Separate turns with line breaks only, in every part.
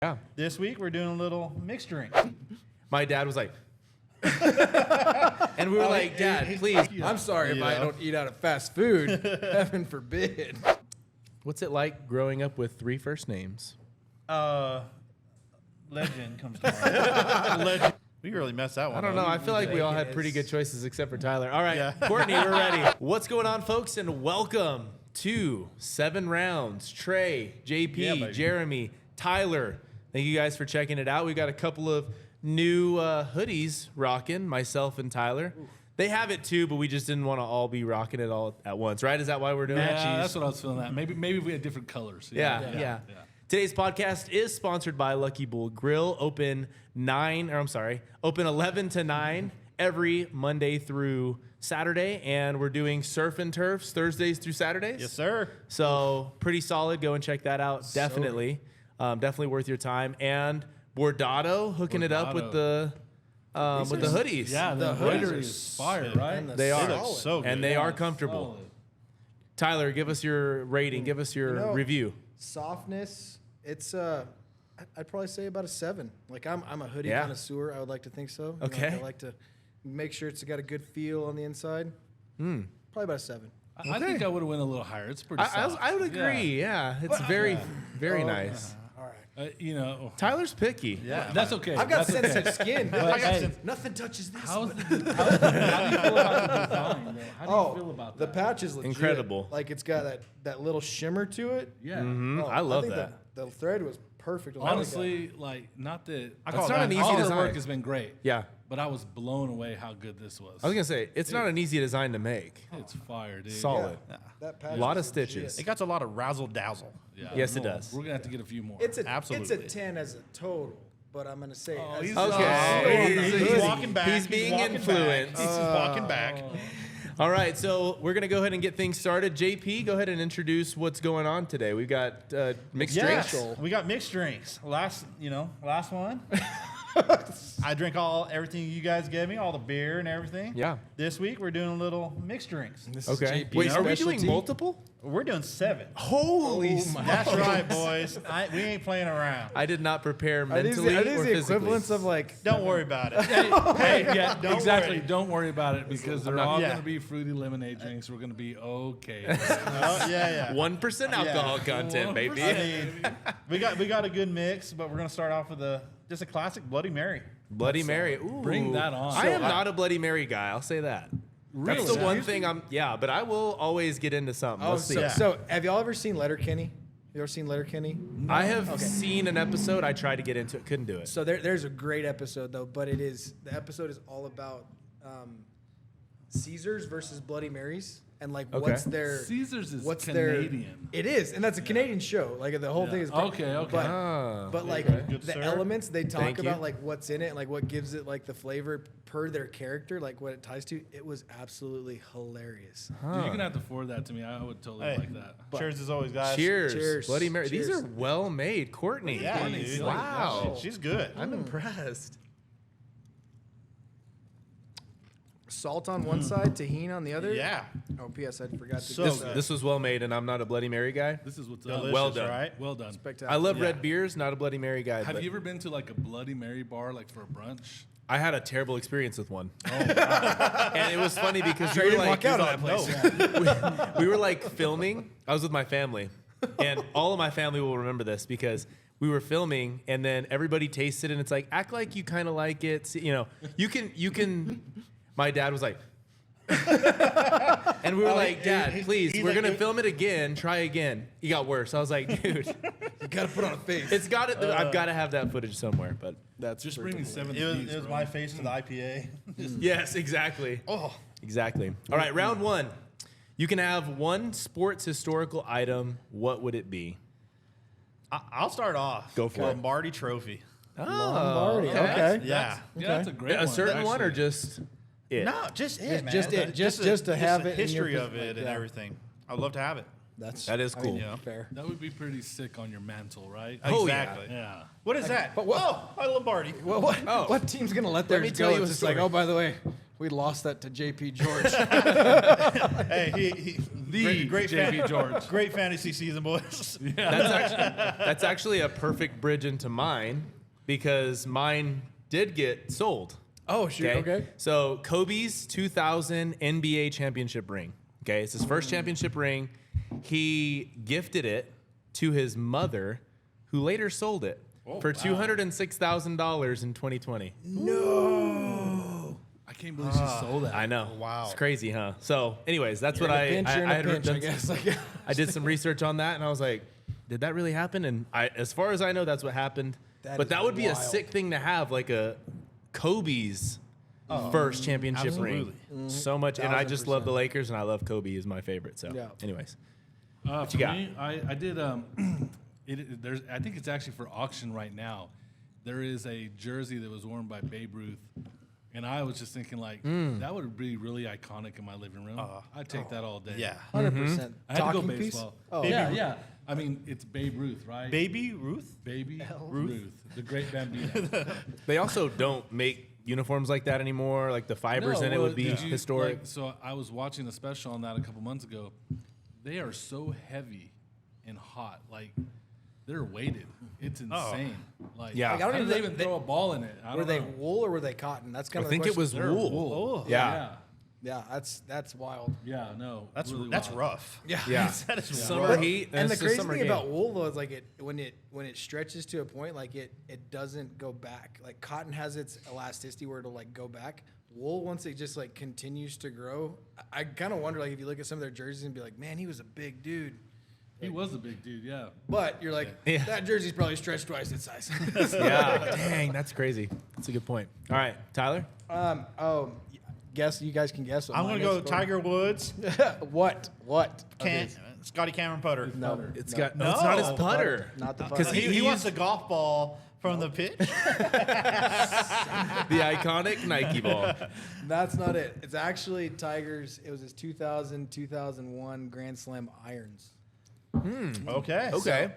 Yeah.
This week we're doing a little mixed drink.
My dad was like, and we were like, Dad, please.
I'm sorry if I don't eat out of fast food. Heaven forbid.
What's it like growing up with 3 first names?
Legend comes to mind. Legend. We really messed that one
I don't know.
up.
I feel like we all had pretty good choices except for Tyler. All right, Courtney, we're ready. What's going on, folks? And welcome to 7 Rounds. Trey, JP, Jeremy, Tyler. Thank you guys for checking it out. We got a couple of new hoodies rocking, myself and Tyler. Oof. They have it too, but we just didn't want to all be rocking it all at once, right? Is that why we're doing it?
Yeah, that's what I was feeling. That maybe we had different colors.
Yeah. Today's podcast is sponsored by Lucky Bull Grill. Open 11 to 9 every Monday through Saturday, and we're doing surf and turfs Thursdays through Saturdays.
Yes, sir.
So pretty solid. Go and check that out. Definitely. Definitely worth your time. And Bordado hooking it up with the hoodies.
Yeah, the hoodies is fire, right?
They are.
They look so good.
And they are comfortable.
Solid.
Tyler, give us your rating. Give us your review.
Softness, it's I'd probably say about a 7. Like I'm a hoodie connoisseur. I would like to think so.
Okay.
I like to make sure it's got a good feel on the inside. Probably about a 7.
I think I would have went a little higher. It's pretty soft.
I would agree. Yeah, it's very nice.
All right.
Tyler's picky.
Yeah.
That's okay.
I've got sensitive skin.
But
Nothing touches this.
how do you feel about the design, though? How do you feel about
the
that?
patch is legit.
Incredible.
Like it's got that little shimmer to it.
Yeah.
I love
think
that.
The thread was perfect.
Honestly, not that.
It's not an easy
all
design.
the work has been great.
Yeah.
But I was blown away how good this was.
I was gonna say it's not an easy design to make.
It's fire, dude.
Solid.
That patch
A lot of
is legit.
stitches.
It got a lot of razzle dazzle.
Yeah.
Yes, it does.
We're gonna have to get a few more.
It's a
Absolutely.
10 as a total, but I'm gonna say
he's
Okay.
He's walking back.
He's being
walking
influenced.
Back. He's walking back.
All right, so we're gonna go ahead and get things started. JP, go ahead and introduce what's going on today. We've got mixed drinks.
We got mixed drinks. Last one. I drink everything you guys gave me, all the beer and everything.
Yeah.
This week we're doing a little mixed drinks.
Okay.
JP's
Wait, are we
specialty.
doing multiple?
We're doing 7.
Holy
That's right, boys. We ain't playing around.
I did not prepare
Are these
mentally
the
or physically.
equivalents of like?
Don't worry about it.
Don't
exactly.
worry. Don't worry about it because they're
not-
all
yeah.
going to be fruity lemonade drinks. We're going to be okay.
Oh, yeah.
1% alcohol content, baby.
I mean, we got a good mix, but we're gonna start off with just a classic Bloody Mary.
Bloody Mary. Ooh.
Bring that on.
I am not a Bloody Mary guy. I'll say that.
Really?
That's the one thing but I will always get into something.
Oh,
Let's see.
so have y'all ever seen Letterkenny? You ever seen Letterkenny?
I have seen an episode. I tried to get into it. Couldn't do it.
So there's a great episode though, but the episode is all about Caesars versus Bloody Marys and like what's their
Caesars is
what's
Canadian.
It is, and that's a Canadian show. Like the whole thing is
Okay.
But like
Good
the
sir.
elements they talk
Thank you.
about, like what's in it, and like what gives it like the flavor per their character, like what it ties to. It was absolutely hilarious.
Dude, you're going to have to forward that to me. I would totally like that.
Cheers as always, guys.
Cheers.
Cheers.
Bloody Mary. These
Cheers.
are well made. Courtney.
Yeah, dude.
Wow.
She's good.
I'm impressed.
Salt on one side, tahini on the other.
Yeah.
Oh, P.S. I forgot to
So
get
This,
that.
this was well made, and I'm not a Bloody Mary guy.
This is what's
Delicious,
up.
Well done.
right?
Well done.
Spectacular.
I love red beers, not a Bloody Mary guy.
Have
but
you ever been to like a Bloody Mary bar like for a brunch?
I had a terrible experience with one.
Oh,
And it was funny because we were
didn't
like,
walk out of that place.
we were like filming. I was with my family, and all of my family will remember this because we were filming, and then everybody tasted it, and it's like, act like you kind of like it. See, you can. My dad was like, and we were like, Dad, please, we're gonna film it again. Try again. He got worse. I was like, dude,
You gotta put on a face.
it's got it. I've got to have that footage somewhere. But that's
just bring me 7
It was my face to the IPA.
yes, exactly.
Oh,
Exactly. All right, round 1. You can have one sports historical item. What would it be?
I'll start off.
Go for it.
Lombardi Trophy.
Lombardi. Okay.
Yeah.
Yeah, that's a great one.
A certain one or
actually.
just it?
No, just it, man.
just it. Just to have
the
it in your
history of
pos-
it and
yeah.
everything. I'd love to have it.
That is cool.
Yeah.
Fair.
That would be pretty sick on your mantle, right?
Oh, yeah.
Exactly.
Yeah.
What is that?
But what-
Oh, Lombardi.
What team's gonna let theirs
me
go?
tell you
It's
a
just like,
story.
oh, by the way, We lost that to JP George.
Hey, great
JP George.
Great fantasy season, boys.
That's actually a perfect bridge into mine because mine did get sold.
Oh, shoot. Okay.
So Kobe's 2000 NBA championship ring. Okay. It's his first championship ring. He gifted it to his mother, who later sold it for $206,000 in 2020.
No.
I can't believe she sold that.
I know.
Wow.
It's crazy, huh? So, anyways, that's what
You're
I
in a pinch, you're in a
had
pinch,
done
I guess.
I did some research on that, and I was like, did that really happen? And as far as I know, that's what happened.
That
That
is
would be a
wild.
sick thing to have, like a Kobe's first championship ring. So much, and I just love the Lakers, and I love Kobe is my favorite. So,
Yeah.
anyways,
For
you got?
me, I did. There's. I think it's actually for auction right now. There is a jersey that was worn by Babe Ruth, and I was just thinking like that would be really iconic in my living room. I'd take that all day.
Yeah.
100%.
I had to go
Talking piece?
baseball.
Oh.
Yeah. I mean, it's Babe Ruth, right?
Baby Ruth?
Baby Ruth, the great Bambino.
they also don't make uniforms like that anymore. Like the fibers in it would be historic.
So I was watching a special on that a couple months ago. They are so heavy and hot. Like they're weighted. It's insane. Like,
Yeah.
Like, I don't
how did
even
they even throw a ball in it? I
Were
don't
they
know.
wool or were they cotton? That's kind
I
of
think
the
it was
question.
wool.
Wool.
Yeah.
Yeah, that's wild.
Yeah, no.
That's
really
that's
wild.
rough.
Yeah.
Yeah.
That is
Summer
rough.
heat.
And the
it's a
crazy
summer
thing
game.
about wool though is like when it stretches to a point, like it doesn't go back. Like cotton has its elasticity where it'll like go back. Wool, once it just like continues to grow, I kind of wonder like if you look at some of their jerseys and be like, man, he was a big dude.
He was a big dude, yeah.
But you're like,
Yeah.
that jersey's probably stretched twice its size.
Yeah. Dang, that's crazy. That's a good point. All right, Tyler.
Guess you guys can guess. What
I'm
mine
gonna go
is.
Tiger Woods.
What?
Scotty Cameron putter.
No,
It's
no.
got. No, it's not his
No.
putter.
Not the
Because
putter.
He wants a golf ball from the pitch.
The iconic Nike ball.
That's not it. It's actually Tiger's. It was his 2000-2001 Grand Slam irons.
Okay.
Okay.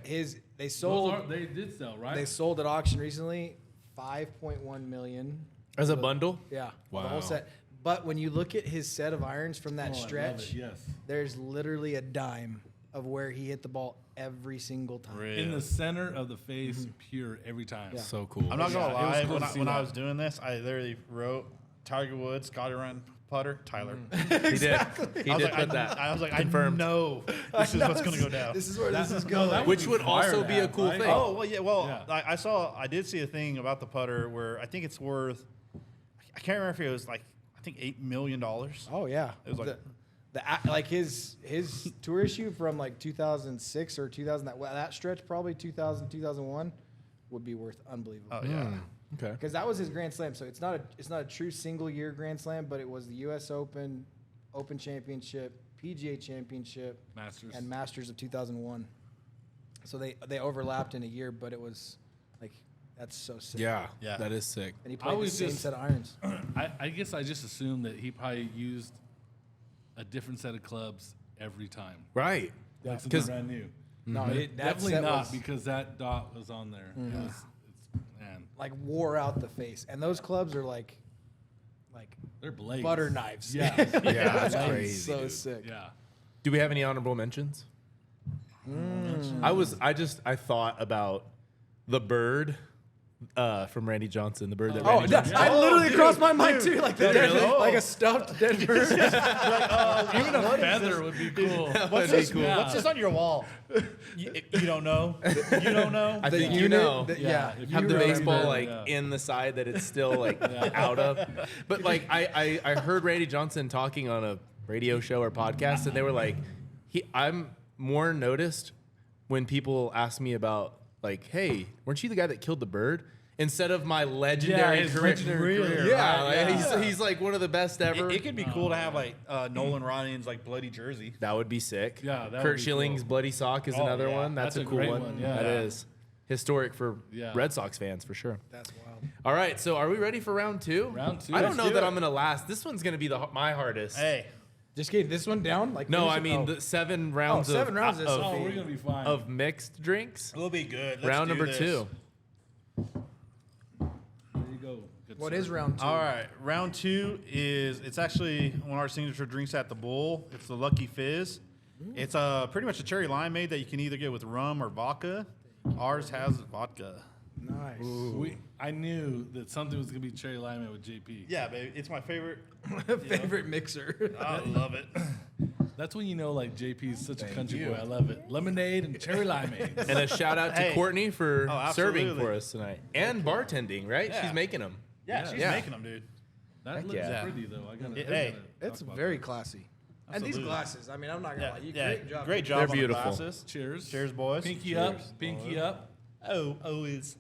They sold.
They did sell, right?
They sold at auction recently, $5.1 million.
As a bundle.
Yeah, the
Wow.
whole set. But when you look at his set of irons from that
Oh, I love
stretch,
it, yes.
there's literally a dime of where he hit the ball every single time.
In the center of the face, pure every time.
Yeah.
So cool.
I'm not gonna
Yeah, it was
lie.
cool
When,
to
I,
see
when I
that.
was doing this, I literally wrote Tiger Woods, Scotty Run putter, Tyler.
He did. He
I
did
was like,
put that.
I was like,
Confirmed.
I know this is what's gonna go down.
This is where this is
no,
going.
that
Which would
be fire
also
to
be a
have,
cool
right?
thing.
Oh well, yeah. Well,
Yeah.
I did see a thing about the putter where I think it's worth. I can't remember if it was like I think $8 million.
Oh yeah,
It was like-
like his tour issue from like 2006 or 2000 that stretch probably 2001 would be worth unbelievable.
Oh yeah.
Okay.
Because that was his Grand Slam, so it's not a true single year Grand Slam, but it was the U.S. Open, Open Championship, PGA Championship,
Masters.
and Masters of 2001. So they overlapped in a year, but it was like that's so sick.
Yeah.
Yeah.
That is sick.
And he
I
played the
was
same
just-
set of irons.
I guess I just assumed that he probably used a different set of clubs every time.
Right.
Like something
Because
brand new.
No, that
Definitely
set
not
was,
because that dot was on there. It's, man,
like wore out the face, and those clubs are like
they're blades.
butter knives.
Yeah.
yeah, that's
Blades.
crazy.
so
dude.
sick.
Yeah.
Do we have any honorable mentions? I thought about the bird from Randy Johnson. The bird that
Oh,
Randy Johnson.
I literally crossed my mind too, like the dead,
really?
like a stuffed dead bird.
Even a feather would be cool.
What's
be
this?
cool.
What's this on your wall? You don't know. You don't know.
I
The
think you
unit,
know.
yeah.
If
Have
you
the
remember,
baseball like
yeah.
in the side that it's still like out of. But like I heard Randy Johnson talking on a radio show or podcast, and they were like, I'm more noticed when people ask me about like, hey, weren't you the guy that killed the bird? Instead of my legendary
his
career.
legendary career,
Yeah,
right,
like,
yeah.
He's like one of the best ever.
It could be cool to have like Nolan Ryan's like bloody jersey.
That would be sick.
Yeah, that would
Kurt
be
Schilling's
cool.
bloody sock is
Oh,
another
yeah.
one. That's,
That's
a
a
cool
great
one.
one, yeah.
That is historic for
Yeah.
Red Sox fans for sure.
That's wild.
All right, so are we ready for round two?
Round two.
I don't
Let's
know
do
that
it.
I'm gonna last. This one's gonna be my hardest.
Hey,
Just kidding. This one down? Like
No,
finish
I
it?
mean
Oh.
the 7 rounds of
7 rounds is
of,
so
Oh, we're gonna be fine.
of mixed drinks.
we'll be good. Let's
Round
do
number
this.
2.
There you go. good.
What
sir.
is round 2?
All right, round 2 it's actually one of our signature drinks at the Bull. It's the Lucky Fizz. It's pretty much a cherry limeade that you can either get with rum or vodka. Ours has vodka.
Nice.
I knew that something was gonna be cherry limeade with JP.
Yeah, baby, it's my favorite.
Favorite mixer.
I love it.
That's when you know like JP is such a country boy. I love it. Lemonade and cherry limeade.
And a shout out to
Hey.
Courtney for serving
absolutely.
for us tonight and bartending. Right?
Yeah.
She's making them.
Yeah, she's
Yeah.
making them, dude.
That
Heck
looks
yeah.
pretty though. I gotta.
Hey,
It's very classy. And these
Absolutely.
glasses, I mean, I'm not gonna lie. You
Yeah,
great job.
great job
They're
on
beautiful.
the glasses.
Cheers.
Cheers, boys.
Pinky
Cheers.
up. Pinky up.
Oh, always.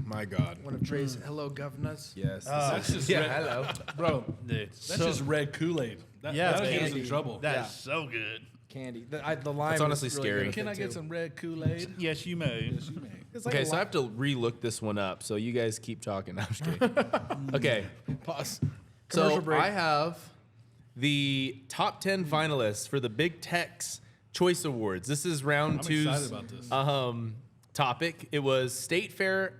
My God.
One of Trey's hello governors.
Yes.
That's just
yeah.
red,
Hello.
bro.
Dude,
That's just red Kool-Aid.
Yeah,
That'll
it's
get us in
candy.
trouble.
That is so good.
Candy. The lime.
It's honestly
is really
scary.
good with
Can
it,
I get
too.
some red Kool-Aid?
Yes, you may.
It's like
Okay,
a
so I have to re-look this one up. So you guys keep talking. No, I'm just kidding. Okay.
pause.
So
Commercial break.
I have the top 10 finalists for the Big Tex Choice Awards. This is round
I'm
two's
excited about this.
topic. It was State Fair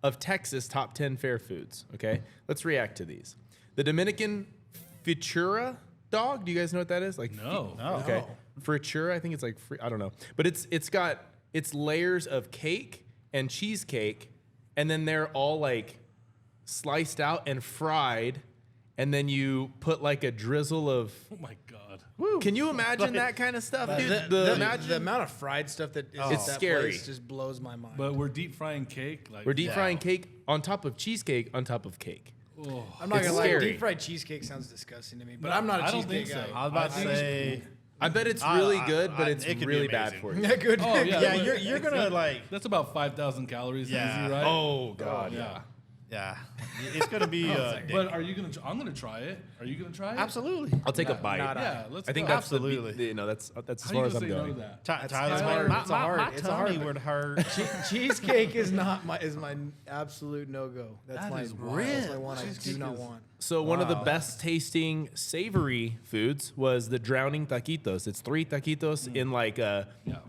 of Texas top 10 fair foods. Okay, let's react to these. The Dominican Fritura dog. Do you guys know what that is? Like
No.
Okay, fritura. I think it's like I don't know, but it's got layers of cake and cheesecake, and then they're all like sliced out and fried, and then you put like a drizzle of.
Oh my God.
Can you imagine that kind of stuff, dude?
The
Imagine
amount of fried stuff that is
It's
at that
scary.
place just blows my mind.
But we're deep frying cake. Like
we're deep frying cake on top of cheesecake on top of cake.
Oh.
I'm not
it's
gonna lie,
scary.
deep fried cheesecake sounds disgusting to me. But I'm not a
I don't
cheesecake
think so.
guy.
I was about to say.
I bet it's really good, but
I-
it's
it could be
really bad
amazing.
for you.
Yeah, good.
Oh yeah.
Yeah,
but
you're gonna like.
That's about 5,000 calories.
Yeah.
Easy, right?
Oh God,
yeah.
Yeah, it's gonna be.
But are you gonna? I'm gonna try it. Are you gonna try it?
Absolutely.
I'll take a bite.
Yeah. Let's.
I think
go.
that's
Absolutely.
that's as
How
far
you
as
gonna
I'm
say no
going.
to that?
Tyler,
hard.
my,
It's a hard-
my
it's a
tummy
hard-
would hurt.
Cheesecake is not my absolute no go. That's
That
my
is
That's my
wild.
one I do
Cheesecake
not
is-
want.
So one of the best tasting savory foods was the drowning taquitos. It's 3 taquitos in like a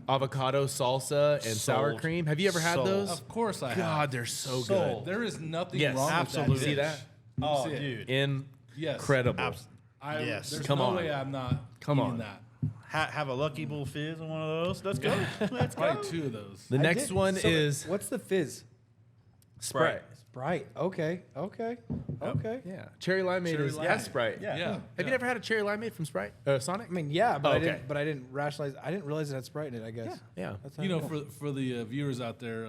avocado salsa and sour
Sold.
cream. Have you ever had
Sold.
those?
Of course I have.
God, they're so
Sold.
There is nothing
Yes,
wrong
absolutely.
with that.
See
dish.
that?
Oh,
see it.
dude.
good.
Yes.
Incredible.
Yes.
There's
Come
no
on.
way I'm not
Come
eating
on.
that.
Have a Lucky Bull Fizz in one of those. Let's go. Let's go.
Probably 2 of those.
The next one is
What's the fizz?
Sprite.
Sprite. Okay.
Yeah, cherry limeade
Cherry
is
limeade.
Sprite.
Yeah.
Have you never had a cherry limeade from Sprite? Sonic?
I mean, yeah, but
Oh,
I
okay.
didn't. But I didn't rationalize. I didn't realize it had Sprite in it. I guess.
Yeah.
That's how
You
I
know, for the viewers out there,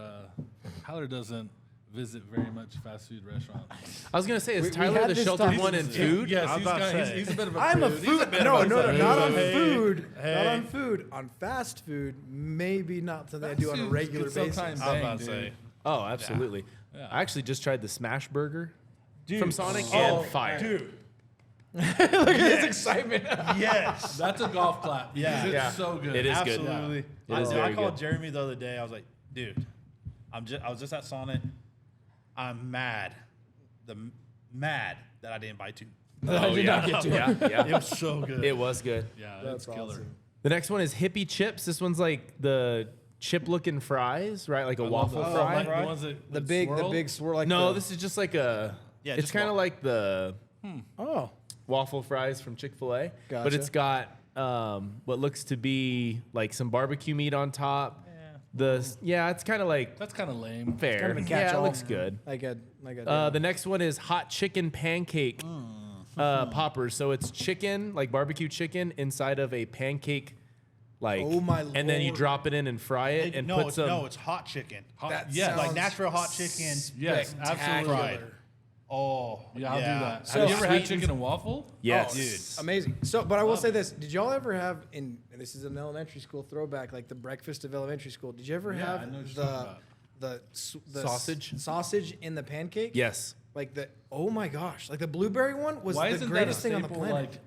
Tyler doesn't visit very much fast food restaurants.
I was gonna say, is
We
Tyler
had
the
this
sheltered
time-
one in food?
Yes,
I was about to say.
he's a bit of a
I'm a
prude. He's
food.
bit
No,
of a
no,
prude.
not on
Hey,
food.
hey.
Not on food. On fast food, maybe not something I
Fast
do on a
food
regular
can
basis.
sometimes
I was
bang,
about to
dude.
say.
Oh, absolutely.
Yeah.
I actually just tried the smash burger
Dude.
from Sonic
Oh,
and fire.
Dude.
Look at his excitement.
Yes.
That's a golf clap.
Yeah.
It's
Yeah.
so good.
It is good.
Absolutely.
It is
I
very
called
good.
Jeremy the other day. I was like, dude, I was just at Sonic. I'm mad. Mad that I didn't buy 2.
Oh, yeah. Yeah.
It was so good.
It was good.
Yeah,
That's
that's killer.
awesome.
The next one is hippie chips. This one's like the chip-looking fries, right? Like a waffle
those.
fry.
Like the ones that
The
that
big
swirl.
swirl. Like
No,
the,
this is just like a.
Yeah,
it's
just
kind of like the
Oh,
waffle fries from Chick-fil-A, but
Gotcha.
it's got what looks to be like some barbecue meat on top. It's kind of like
That's kind of lame.
fair.
kind of a
Yeah, it
catch-all.
looks good.
like a.
The next one is hot chicken pancake poppers. So it's chicken, like barbecue chicken, inside of a pancake, like.
Oh, my
And then you
Lord.
drop it in and fry it, and put some.
it's hot chicken.
That
yes.
sounds
Like natural hot chicken.
Yes, absolutely.
Fried. Oh,
Yeah, I'll do that.
So
Have you ever had
sweetened-
chicken and waffle?
Yes.
dude.
Amazing. So, but I will say this: did y'all ever have and this is an elementary school throwback, like the breakfast of elementary school? Did you ever
Yeah, I
have
know what you're talking
the
Sausage?
sausage in the pancake?
Yes.
Like the oh my gosh, like the blueberry one was
Why
the
isn't that a
greatest thing on the
staple
planet.
like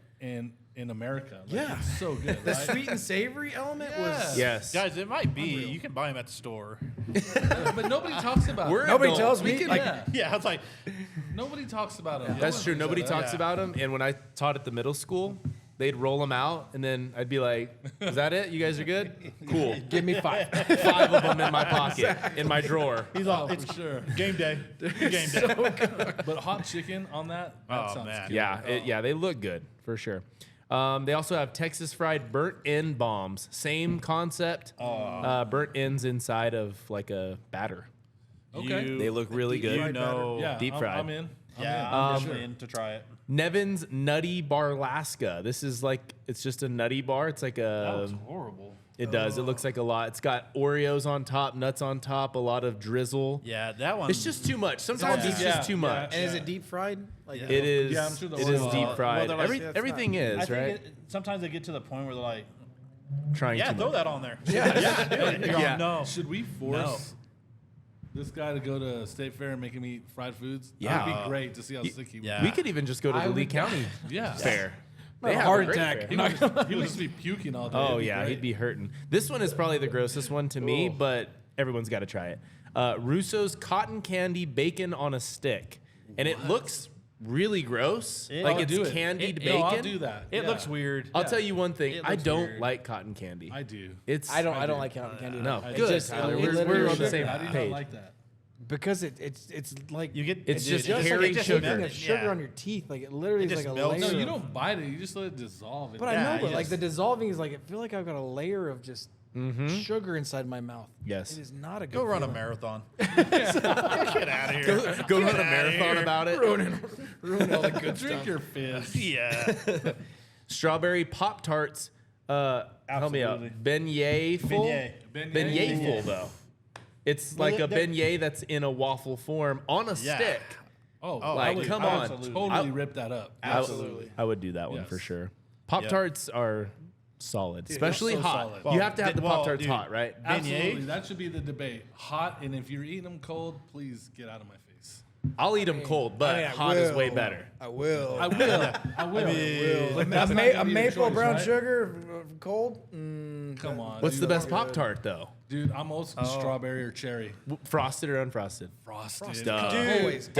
in America? Like,
Yeah.
it's so good.
The
right?
sweet and savory element was.
Yes.
Guys, it might be. You can buy them at the store.
but nobody talks about
We're
it.
Nobody
adults.
tells
We
me,
can-
like-
Yeah.
Yeah, I was like,
Nobody talks about it.
That's true. Nobody talks
Yeah.
about them. And when I taught at the middle school, they'd roll them out, and then I'd be like, "Is that it? You guys are good? Cool.
Give me 5.
5 of them in my pocket, in my drawer."
He's all,
for sure.
game day. Game day.
But hot chicken on that sounds
man.
good.
Yeah, they look good for sure. They also have Texas fried burnt end bombs. Same concept. Burnt ends inside of like a batter.
Okay.
They look really good.
You know.
Yeah,
Deep fried.
I'm in.
Yeah, I'm definitely in to try it.
Nevin's Nutty Barlasca. This is like, it's just a nutty bar. It's like
That looks
a,
horrible.
it does. It looks like a lot. It's got Oreos on top, nuts on top, a lot of drizzle.
Yeah, that one.
It's just too much. Sometimes it's just too much.
And is it deep fried? Like
It is.
Yeah, I'm sure the
it is
Oreos
deep
are.
fried.
Well, they're like-
Everything
I
is
think
right.
sometimes they get to the point where they're like,
Trying
yeah,
too
throw
much.
that on there. Yeah, do it. You're all,
Yeah.
no.
Should we force this guy to go to State Fair and make him eat fried foods?
Yeah.
That'd be great to see how sick he would.
Yeah.
We could even just go to the Lee County
Yeah.
Fair.
Not
They
a
have
heart
great
attack.
fair.
He would just be puking all day.
Oh
It'd be
yeah,
great.
he'd be hurting. This one is probably the grossest one to me, but everyone's got to try it. Russo's cotton candy bacon on a stick, and it looks really gross. Like
I'll
it's
do it.
candied
No, I'll
bacon.
do that.
It
Yeah.
looks weird.
I'll tell you one thing.
It
I
looks
don't
weird.
like cotton candy.
I do.
It's
I don't like cotton candy.
no
It
good.
just-
Tyler.
it
We're
literally
on the
should-
same
How do you
page.
not like that?
Because it's like
You get
It's just
just
hairy
like
sugar.
sugar. Sugar
Yeah.
on your teeth. Like it literally
It
is
just
like a
melts.
layer.
No, you
of-
don't bite it. You just let it dissolve.
But
Yeah,
I know, but
yes.
like the dissolving is like I feel like I've got a layer of just sugar inside my mouth.
Yes.
It is not a good.
Go run a
feeling.
marathon. Get out of here.
Go run a
outta
marathon
here.
about it.
Ruin all the good
Drink
stuff.
your fizz.
Yeah.
Strawberry Pop Tarts. Help me out.
Absolutely.
Beignet full. Beignet full though. It's like a
they're-
beignet that's in a waffle form on a
Yeah.
stick.
Oh,
like,
I would,
come
I
on.
would
Absolutely.
totally
I-
rip that up.
Absolutely.
I would do that one
Yes.
for sure. Pop Tarts are solid, especially
so
hot.
solid.
You have to have the
Well,
Pop Tarts
dude,
hot, right?
Absolutely, that should be the debate. Hot, and if you're eating them cold, please get out of my face.
I'll eat them cold, but
I mean, I
hot is way
will.
better.
I will.
I will. I will.
A,
That's not gonna
a
be the
maple
choice,
brown
right?
sugar cold.
Come on.
What's the
dude.
best Pop Tart though?
Dude, I'm old school strawberry or cherry.
Frosted or unfrosted?
Frosted.
Duh.
Dude,
Always.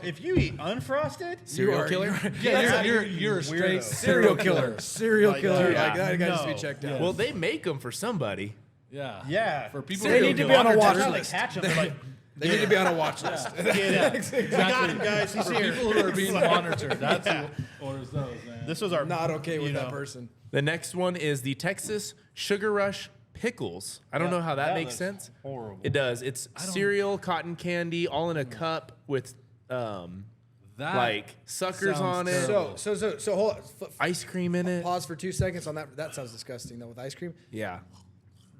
if you eat unfrosted,
Serial killer?
Yeah, you're a straight
weirdo.
Serial killer. Serial
Like,
killer.
dude,
Like that guy needs to
no.
be checked out.
Well, they make them for somebody.
Yeah.
Yeah.
For people
They
who
need to
don't
be on a
know-
watch
That's how they
list.
catch them. They're like,
They need to be on a watch list.
get out. We got him, guys. He's
For
here.
people who are being monitored. That's who orders those, man.
This was our
Not okay with
you
that
know.
person.
The next one is the Texas Sugar Rush pickles. I don't know how that makes
looks
sense.
Horrible.
It does. It's cereal, cotton candy, all in a cup with
That
like suckers
sounds
on it,
terrible.
So hold on.
ice cream in it.
Pause for 2 seconds on that. That sounds disgusting though with ice cream.
Yeah,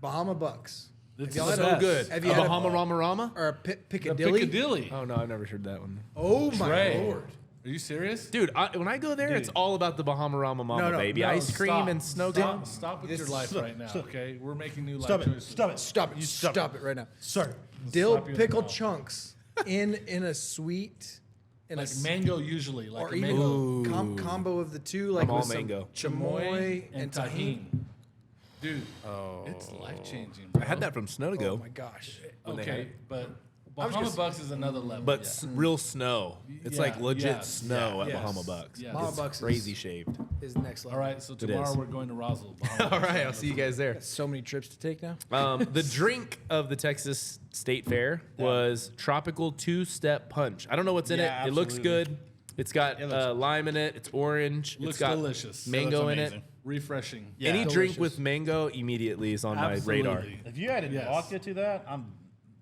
Bahama Bucks.
It's
y'all had
the
so
best.
good.
Have
A
you had a-
Bahama Rama Rama?
Or a
The
Piccadilly.
Piccadilly.
Oh no, I've never heard that one.
Oh my
Trey.
lord.
Are you serious?
Dude, when I go there, it's all about the Bahama Rama Mama,
No,
baby.
no,
Ice cream
Stop.
and snow
Stop,
cone.
stop with
This
your
is-
life right now, okay? We're making new
Stop
life
it.
choices.
Stop it.
Stop it.
You
Stop it right now.
Sir.
Dill
Slap you in the
pickle
mouth.
chunks in a sweet in
Like
a
mango usually, like
or
a
even
mango.
combo of the two, like
I'm all
with some
mango.
chamoy and tahini.
Dude, it's life changing.
I had that from Snow to
Oh
Go,
my gosh.
when they had
Okay,
it.
but Bahama Bucks is another level.
but
yeah.
real snow. It's
Yeah,
like legit
yes,
snow at
yes.
Bahama Bucks.
Yes.
Bahama
It's
Bucks
crazy
is-
shaved.
Is next level.
All right, so
is.
tomorrow we're going to Roswell.
All right, I'll see you guys there.
So many trips to take now.
The drink of the Texas State Fair was Tropical Two-Step Punch. I don't know what's in
Yeah,
it. It looks
absolutely.
good. It's got lime in it. It's orange.
Looks
it's got
delicious.
mango in it.
amazing.
Refreshing.
Yeah.
Any drink
Delicious.
with mango immediately is on my radar.
Absolutely.
If you added
Yes.
vodka to that,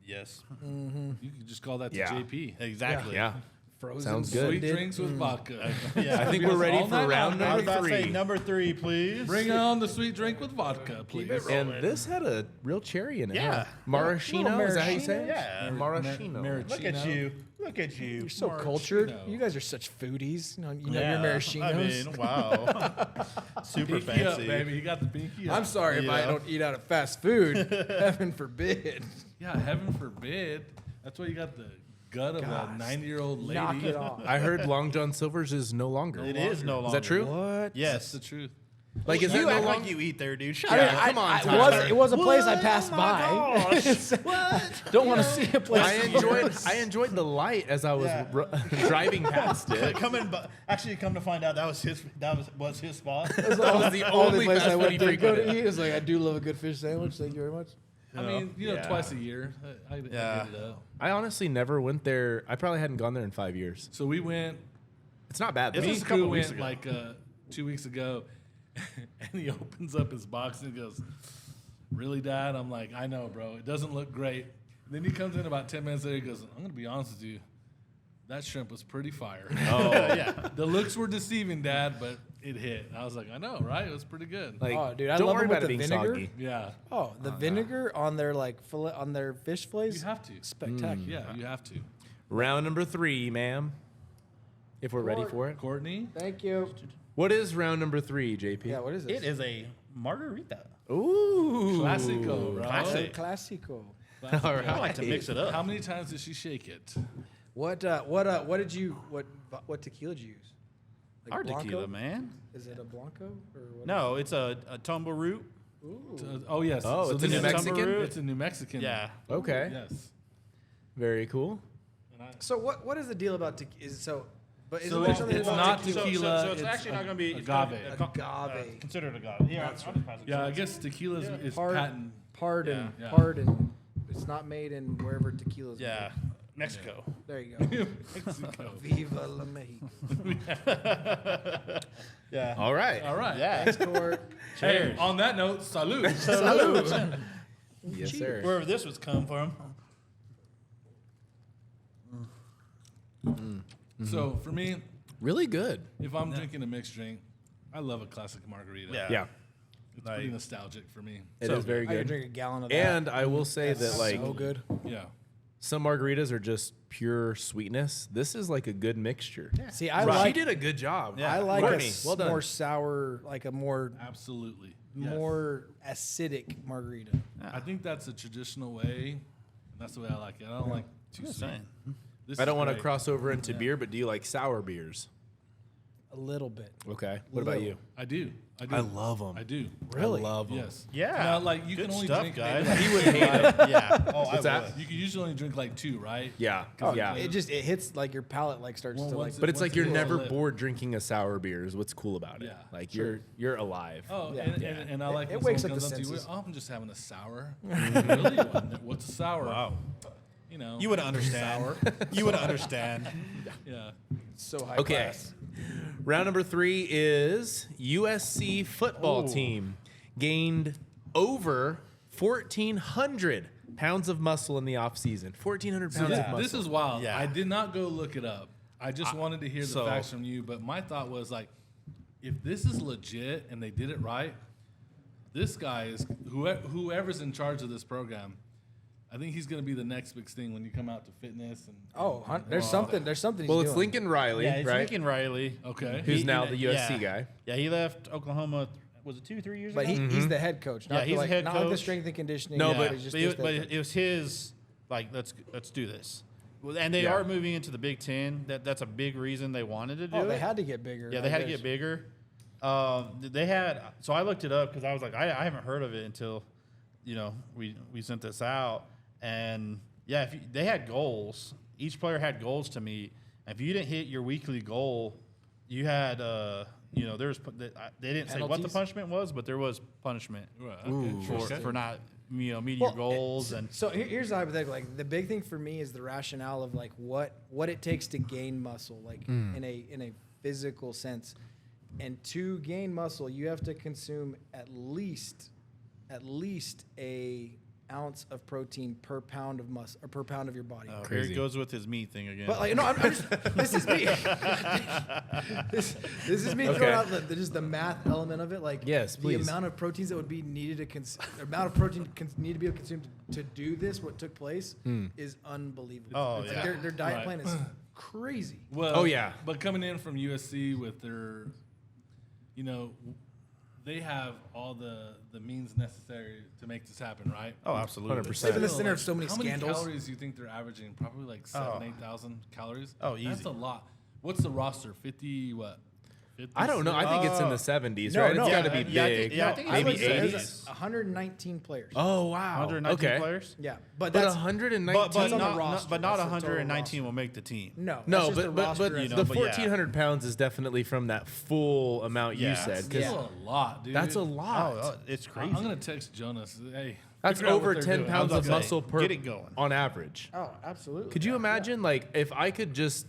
yes.
You could just call that to
Yeah.
JP.
Exactly.
Yeah.
Frozen.
Sounds good.
Sweet
Did-
drinks with vodka.
Yeah.
I think
Because
we're ready
all
for
night
round
long,
I was
number
about to say
three.
number 3, please.
Bring on the sweet drink with vodka, please.
And this had a real cherry in it.
Yeah.
huh? Maraschino,
Little
is that how you say
maraschino?
it?
Yeah.
Maraschino.
Look at you. Look at you.
You're so cultured. You guys are such foodies. You know your
Yeah.
maraschinos.
I mean, wow. Super
Pinky up,
fancy.
baby. You got the pinky up.
I'm sorry if I
Yeah.
don't eat out of fast food. Heaven forbid.
Yeah, heaven forbid. That's why you got the gut of a 90-year-old lady.
Knock it off.
I heard Long John Silver's is no longer.
It is no longer.
Is that true?
What?
That's
Yes.
the truth.
Like, is
you
that
act
no
like
longer?
you eat there, dude. Shut
I mean,
up.
come on, Tyler.
it was a place I passed
Oh
by.
my gosh. What?
Don't want to see a place.
I enjoyed the light as I was driving past it.
Come to find out, that was his spot.
That was the only
place
fast
I
food
went
he
to go to
frequented.
eat. It's like, I do love a good fish sandwich. Thank you very much.
I mean, twice a year. I get it up.
I honestly never went there. I probably hadn't gone there in 5 years.
So we went.
It's not bad.
This
though.
Me
was
and
a couple
Crew
weeks
went
ago.
like 2 weeks ago, and he opens up his box and he goes, "Really, Dad?" I'm like, "I know, bro. It doesn't look great." And then he comes in about 10 minutes later. He goes, "I'm gonna be honest with you. That shrimp was pretty fire.
Oh,
Yeah.
The looks were deceiving, Dad, but it hit." I was like, "I know, right? It was pretty good."
like,
Oh, dude, I
don't
love
worry
them with
about it
the
being
vinegar.
soggy.
Yeah,
Oh, the vinegar on their like fillet on their fish fillets.
you have to.
Spectacular.
Yeah, you have to.
Round number 3, ma'am. If we're ready for it.
Courtney,
Thank you.
What is round number 3, JP?
Yeah, what is this?
It is a margarita.
Ooh.
Classico, bro.
Classic.
Classico.
All right.
I like to mix it up.
How many times did she shake it?
What did you what tequila did you use? Like
Our
Blanco?
tequila, man.
Is it a Blanco or what?
No, it's a tumble root.
Oh yes.
Oh, it's a
this
New
is
Mexican?
It's a New Mexican.
Yeah.
Okay.
Yes.
Very cool.
And
So what is the deal about tequila? But is
So
there
it's
something about
not
tequila?
tequila.
So it's actually not going to be
agave.
Agave.
Considered agave. Yeah, I'll pass it.
Yeah, I guess tequila is patent.
Pardon.
Yeah.
Pardon. It's not made in wherever tequila's
Yeah.
made.
Mexico.
There you go.
Mexico.
Viva la Mexico.
Yeah.
All right.
All right.
Yeah.
Thanks, Court.
Hey,
Cheers.
on that note, salute.
Salud.
Yes, sir.
Wherever this was come from.
So for me,
Really good.
if I'm drinking a mixed drink, I love a classic margarita.
Yeah.
Yeah.
It's pretty nostalgic for me.
It is very
I could
good.
drink a gallon of that.
And I will say that, like,
so good.
Yeah.
some margaritas are just pure sweetness. This is like a good mixture.
See, I
She
like
did a good job.
Yeah.
I like
Courtney,
a
well done.
more sour, like a more
Absolutely. Yes.
more acidic margarita.
I think that's a traditional way, and that's the way I like it. I don't like too
Just
sweet.
saying.
This
I don't
is
want to
great.
cross over into beer, but do you like sour beers?
A little bit.
Okay. What about you?
I do. I do.
I love them.
I do.
Really?
I love them.
Yes.
Yeah.
Now, like you
Good
can only
stuff,
drink.
guys.
maybe,
He would hate it.
Yeah. Oh,
What's
I
that?
would.
you can usually only drink like 2, right?
Yeah.
Oh,
yeah.
It hits like your palate like starts
Well,
to like.
once
But it's like
once
you're
it hits
never
the lip.
bored drinking a sour beer is what's cool about it.
Yeah,
Like
sure.
you're alive.
Oh,
Yeah.
and I like
It
when
wakes
someone
up the
comes up to you,
senses.
"Oh, I'm just having a sour." Really? What's a sour?
Wow.
You know.
You would understand. You would understand.
Yeah.
so high
Okay.
class.
Round number 3 is USC football
Oh.
team gained over 1,400 pounds of muscle in the offseason. 1,400
So
pounds
this,
of muscle.
this is wild.
Yeah.
I did not go look it up. I just wanted to hear the
so-
facts from you. But my thought was like, if this is legit and they did it right, this guy is whoever's in charge of this program. I think he's going to be the next big thing when you come out to fitness and.
Oh, there's something. There's something.
Well,
he's
it's
doing.
Lincoln Riley,
Yeah, it's
right?
Lincoln Riley.
Okay.
Who's now the USC
yeah.
guy.
Yeah, he left Oklahoma. Was it 2-3 years
But
ago?
he's the head coach. Not
Yeah, he's the
like,
head
not like the
coach.
strength and conditioning.
No,
guy,
but-
he's just
but,
just the head coach.
it was his like let's do this. Well, and they
Yeah.
are moving into the Big Ten. That's a big reason they wanted to do
Oh,
it.
they had to get bigger.
Yeah, they had to get bigger. They had. So I looked it up because I was like, I haven't heard of it until, we sent this out. And yeah, they had goals. Each player had goals to meet. And if you didn't hit your weekly goal, you had, there's they didn't say what the
Penalties?
punishment was, but there was punishment
Right, okay.
for not meeting
Well,
your goals. And
So here's the hypothetical. Like the big thing for me is the rationale of like what it takes to gain muscle, like in a physical sense. And to gain muscle, you have to consume at least a ounce of protein per pound of muscle or per pound of your body.
here
Crazy.
it goes with his meat thing again.
But like, no, I'm just, this is me. this is me
Okay.
throwing out just the math element of it. Like,
Yes,
the
please.
amount of proteins that would be needed to the amount of protein need to be consumed to do this. What took place is unbelievable.
Oh,
It's
yeah.
like their diet
Right.
plan is crazy.
Well,
Oh, yeah.
But coming in from USC with their, they have all the means necessary to make this happen, right?
oh, absolutely.
100%.
Live in the
Still,
center
like,
of so many
how
scandals.
many calories do you think they're averaging? Probably like 7,000, 8,000 calories.
Oh, easy.
That's a lot. What's the roster? 50 what?
I don't know. I think it's in the 70s,
No,
right?
no.
It's got to be
Yeah, I
big.
think- yeah, I think
Maybe
it's-
There's
80s.
119 players.
Oh, wow.
119
okay.
players.
Yeah, but
But
that's
119.
But
on the
not,
roster.
but not
That's the total
119 will make the team.
no,
No,
that's just the
but
roster
you
as
know,
the
but yeah.
1,400 pounds is definitely from that full amount you
Yes.
said. 'cause
Yeah.
That's a lot, dude.
That's a lot.
Oh, it's crazy.
I'm gonna text Jonas. Hey,
That's
figure out
over
what they're
10
doing.
pounds
I
of
was about to
muscle
say,
per
get it going.
on average.
Oh, absolutely.
Could you imagine, like, if I could just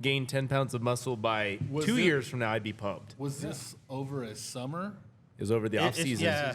gain 10 pounds of muscle by
Was
2
it-
years from now, I'd be pumped.
Was this over a summer?
It was over the off
It's-
season.
yeah.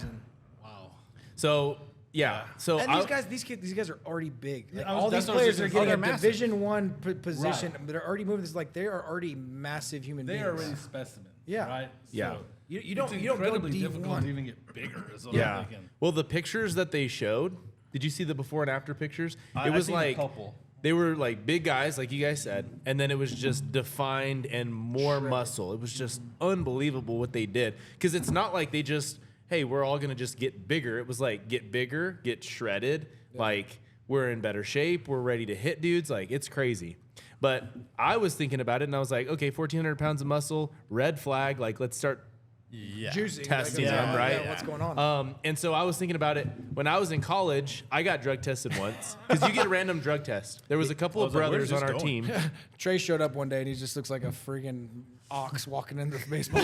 Wow.
So yeah. So
And
I-
these guys are already big. Like,
I was-
all these
that's what I was
players are
just
getting
gonna
a
say. They're
Division One position.
Right.
They're already moving. This like they are already massive human
They
beings.
are already specimens.
Yeah.
Right.
Yeah.
So
You don't
it's
you don't go
incredibly difficult
D1.
to even get bigger. Is what
yeah.
I'm thinking.
Well, the pictures that they showed, did you see the before and after pictures?
I
It was
seen a
like
couple.
they were like big guys, like you guys said, and then it was just defined and more muscle. It was just unbelievable what they did. Because it's not like they just, hey, we're all gonna just get bigger. It was like get bigger, get shredded. Like we're in better shape. We're ready to hit dudes. Like it's crazy. But I was thinking about it, and I was like, okay, 1,400 pounds of muscle, red flag. Like let's start
Yeah.
Juicing,
testing
like,
them, right?
What's going on?
And so I was thinking about it when I was in college. I got drug tested once because you get a random drug test. There was a couple of
was like, where's
brothers on
this
our
going?
team.
Trey showed up one day and he just looks like a friggin' ox walking into the baseball.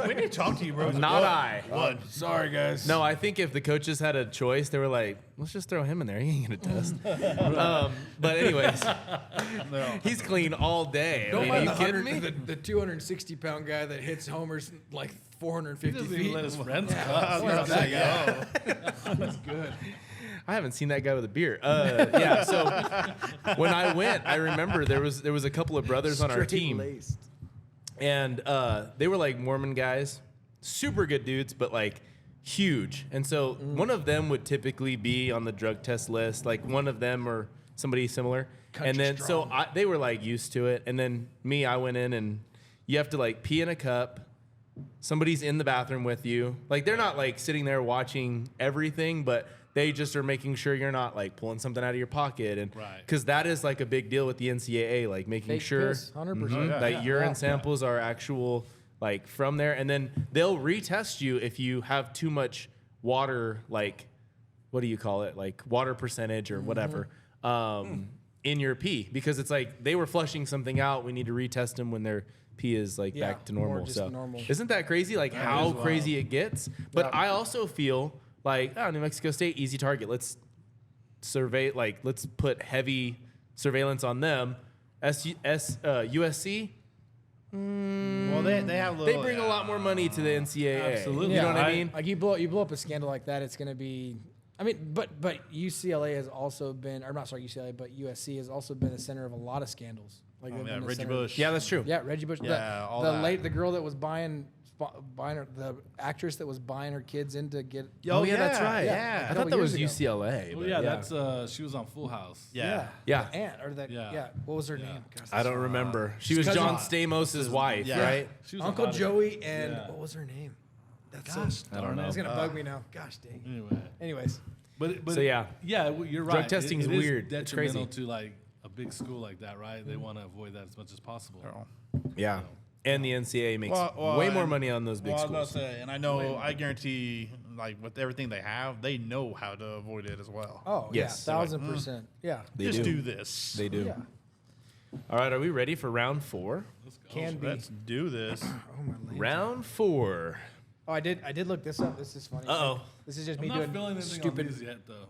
We need to talk to you, bro.
Not I.
One.
Sorry, guys.
No, I think if the coaches had a choice, they were like, let's just throw him in there. He ain't gonna test. But anyways, he's clean all day.
Don't
I mean,
mind
are you kidding me?
the 260-pound guy that hits homers like
He
450
doesn't
feet.
even let his friends
I
cut.
was about to say,
That's good.
I haven't seen that guy with a beer. Yeah. So when I went, I remember there was a couple of brothers on our team.
Straight-laced.
And they were like Mormon guys, super good dudes, but like huge. And so one of them would typically be on the drug test list, like one of them or somebody similar.
Country
and then
strong.
so they were like used to it. And then me, I went in and you have to like pee in a cup. Somebody's in the bathroom with you. Like they're not like sitting there watching everything, but they just are making sure you're not like pulling something out of your pocket. And
Right.
because that is like a big deal with the NCAA, like making
Fake
sure
piss, 100%.
Mhm, that
Yeah.
urine samples are actual like from there, and then they'll retest you if you have too much water, like what do you call it, like water percentage or whatever, in your pee, because it's like they were flushing something out. We need to retest them when their pee is like
Yeah,
back to
more
normal.
just
So
normal.
isn't that crazy? Like how
is wild.
crazy it gets. But
Yeah.
I also feel like New Mexico State, easy target. Let's survey, like let's put heavy surveillance on them. USC.
well, they have
They
little.
bring a lot more money to the NCAA.
Absolutely.
You know what I mean?
Like you blow up a scandal like that, it's gonna be. I mean, but UCLA has also been, or not sorry, UCLA, but USC has also been the center of a lot of scandals. Like they've
Yeah,
been the
Reggie
center of-
Bush.
Yeah, that's true.
Yeah, Reggie Bush.
Yeah, all
the
that.
the girl that was buying her, the actress that was buying her kids in to get.
Oh,
that's
yeah,
right.
yeah.
I
A
thought
couple
that was
years ago.
UCLA.
Well,
but
yeah, that's she was on Full House.
Yeah.
Yeah.
The aunt or that.
Yeah.
Yeah. What was her
Yeah.
name? Gosh,
I don't remember. She was
cousin-
John Stamos' wife,
Yeah.
right?
She was
Uncle
on
Joey and
Yeah.
what was her name? That's
Gosh,
I don't know.
It's gonna bug me now. Gosh dang.
Anyway,
Anyways,
but
So, yeah.
you're right.
Drug testing's
it is
weird. It's crazy.
detrimental to like a big school like that, right? They want to avoid that as much as possible.
Yeah. And the NCAA makes
Well,
way more
and-
money on those big
Well, I was
schools.
about to say, and I know, I guarantee, like with everything they have, they know how to avoid it as well.
oh
Yes.
yeah, 1000%. Yeah.
They
Just
do.
do this.
They do.
Yeah.
All right, are we ready for round 4?
Can be.
Let's do this.
Oh my land.
Round 4.
Oh, I did look this up. This is funny.
Uh-oh.
This is just
I'm
me
not
doing
feeling anything
stupid.
on these yet, though.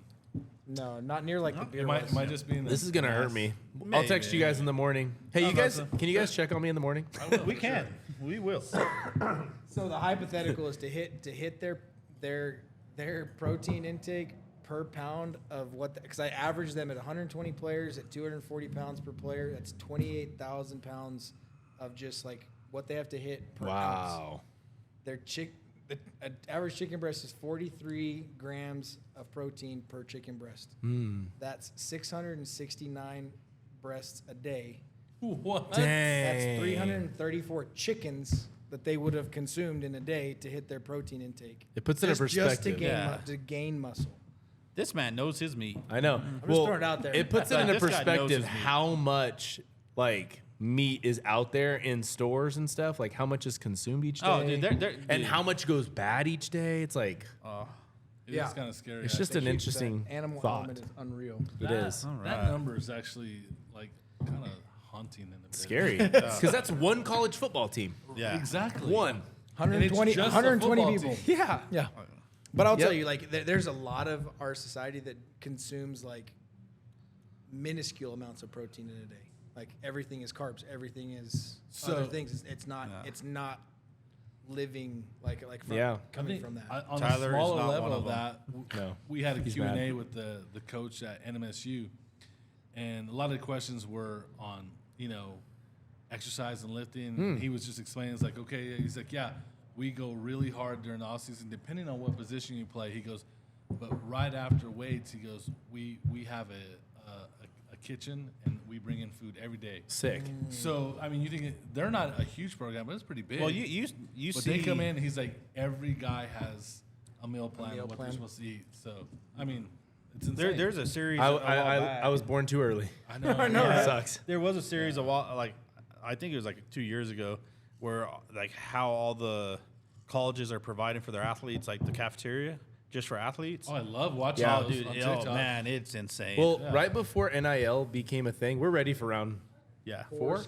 No, not near like the beer.
It might,
was.
it might just be in
This is going to hurt me. I'll text you
Maybe.
guys in the morning. Hey, you guys, can you guys check on me in the morning?
We can. We will.
So the hypothetical is to hit their protein intake per pound of what, because I averaged them at 120 players at 240 pounds per player. That's 28,000 pounds of just like what they have to hit per ounce. Their average chicken breast is 43 grams of protein per chicken breast. That's 669 breasts a day.
What?
That's
Dang.
334 chickens that they would have consumed in a day to hit their protein intake.
It puts it in
Just to
perspective.
gain,
Yeah.
to gain muscle.
This man knows his meat.
I know.
just throwing it out there.
It puts it into
This guy knows
perspective
his meat.
how much like meat is out there in stores and stuff, like how much is consumed each day,
Oh, dude,
and how much goes bad each day. It's like
It is kind of scary.
it's just an interesting
animal
thought.
element is unreal.
It is
That number is actually like kind of haunting in a bit.
scary because that's one college football team.
Yeah.
Exactly.
One.
120,
just a
120
football
people.
team.
Yeah.
Yeah. But I'll
Yep.
tell you, like, there's a lot of our society that consumes like minuscule amounts of protein in a day. Like everything is carbs, everything is other things. It's not living like from
Yeah.
coming from that.
On
Tyler
a
is
smaller
not
level
one
of
of
that,
No.
we had a
He's
Q&A
mad.
with the coach at NMSU, and a lot of the questions were on, exercise and lifting. He was just explaining, it's like, okay, he's like, yeah, we go really hard during the offseason, depending on what position you play. He goes, but right after weights, he goes, we have a kitchen, and we bring in food every day.
Sick.
So, I mean, you think they're not a huge program, but it's pretty big.
Well, you
But
see.
they come in, he's like, every guy has a meal plan
meal
of what
plan.
they're supposed to eat. So, I mean, it's insane.
There's a series.
I,
a while back.
I was born too early.
I know.
I know,
It
right?
sucks.
There was a series a while, like I think it was like 2 years ago, where like how all the colleges are providing for their athletes, like the cafeteria just for athletes.
Oh, I love watching
Yeah.
those
Dude,
on
oh
TikTok.
man, it's insane.
Well, right before NIL became a thing, we're ready for round
yeah.
4.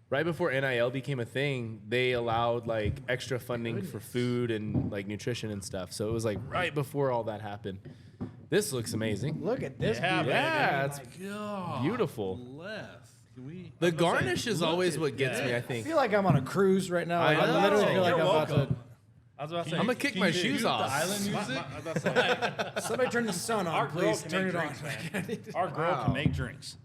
Right before NIL became a thing, they allowed like extra funding for food and like nutrition and stuff. So it was like right before all that happened. This looks amazing.
Look at this.
Yeah,
beauty.
Yeah, it's
God,
beautiful.
bless. Can we?
The garnish is
look
always
at
what gets me, I
I
think.
feel like I'm on a cruise right now.
I
Like, I
know.
literally feel like
You're
I'm about to.
welcome. I was about to say.
I'm gonna kick my shoes
The
off.
island music.
I was about to say,
Somebody turn the sun
Our
on,
girl
please.
can
Turn
make
it on.
drinks, our girl
Wow.
can make drinks.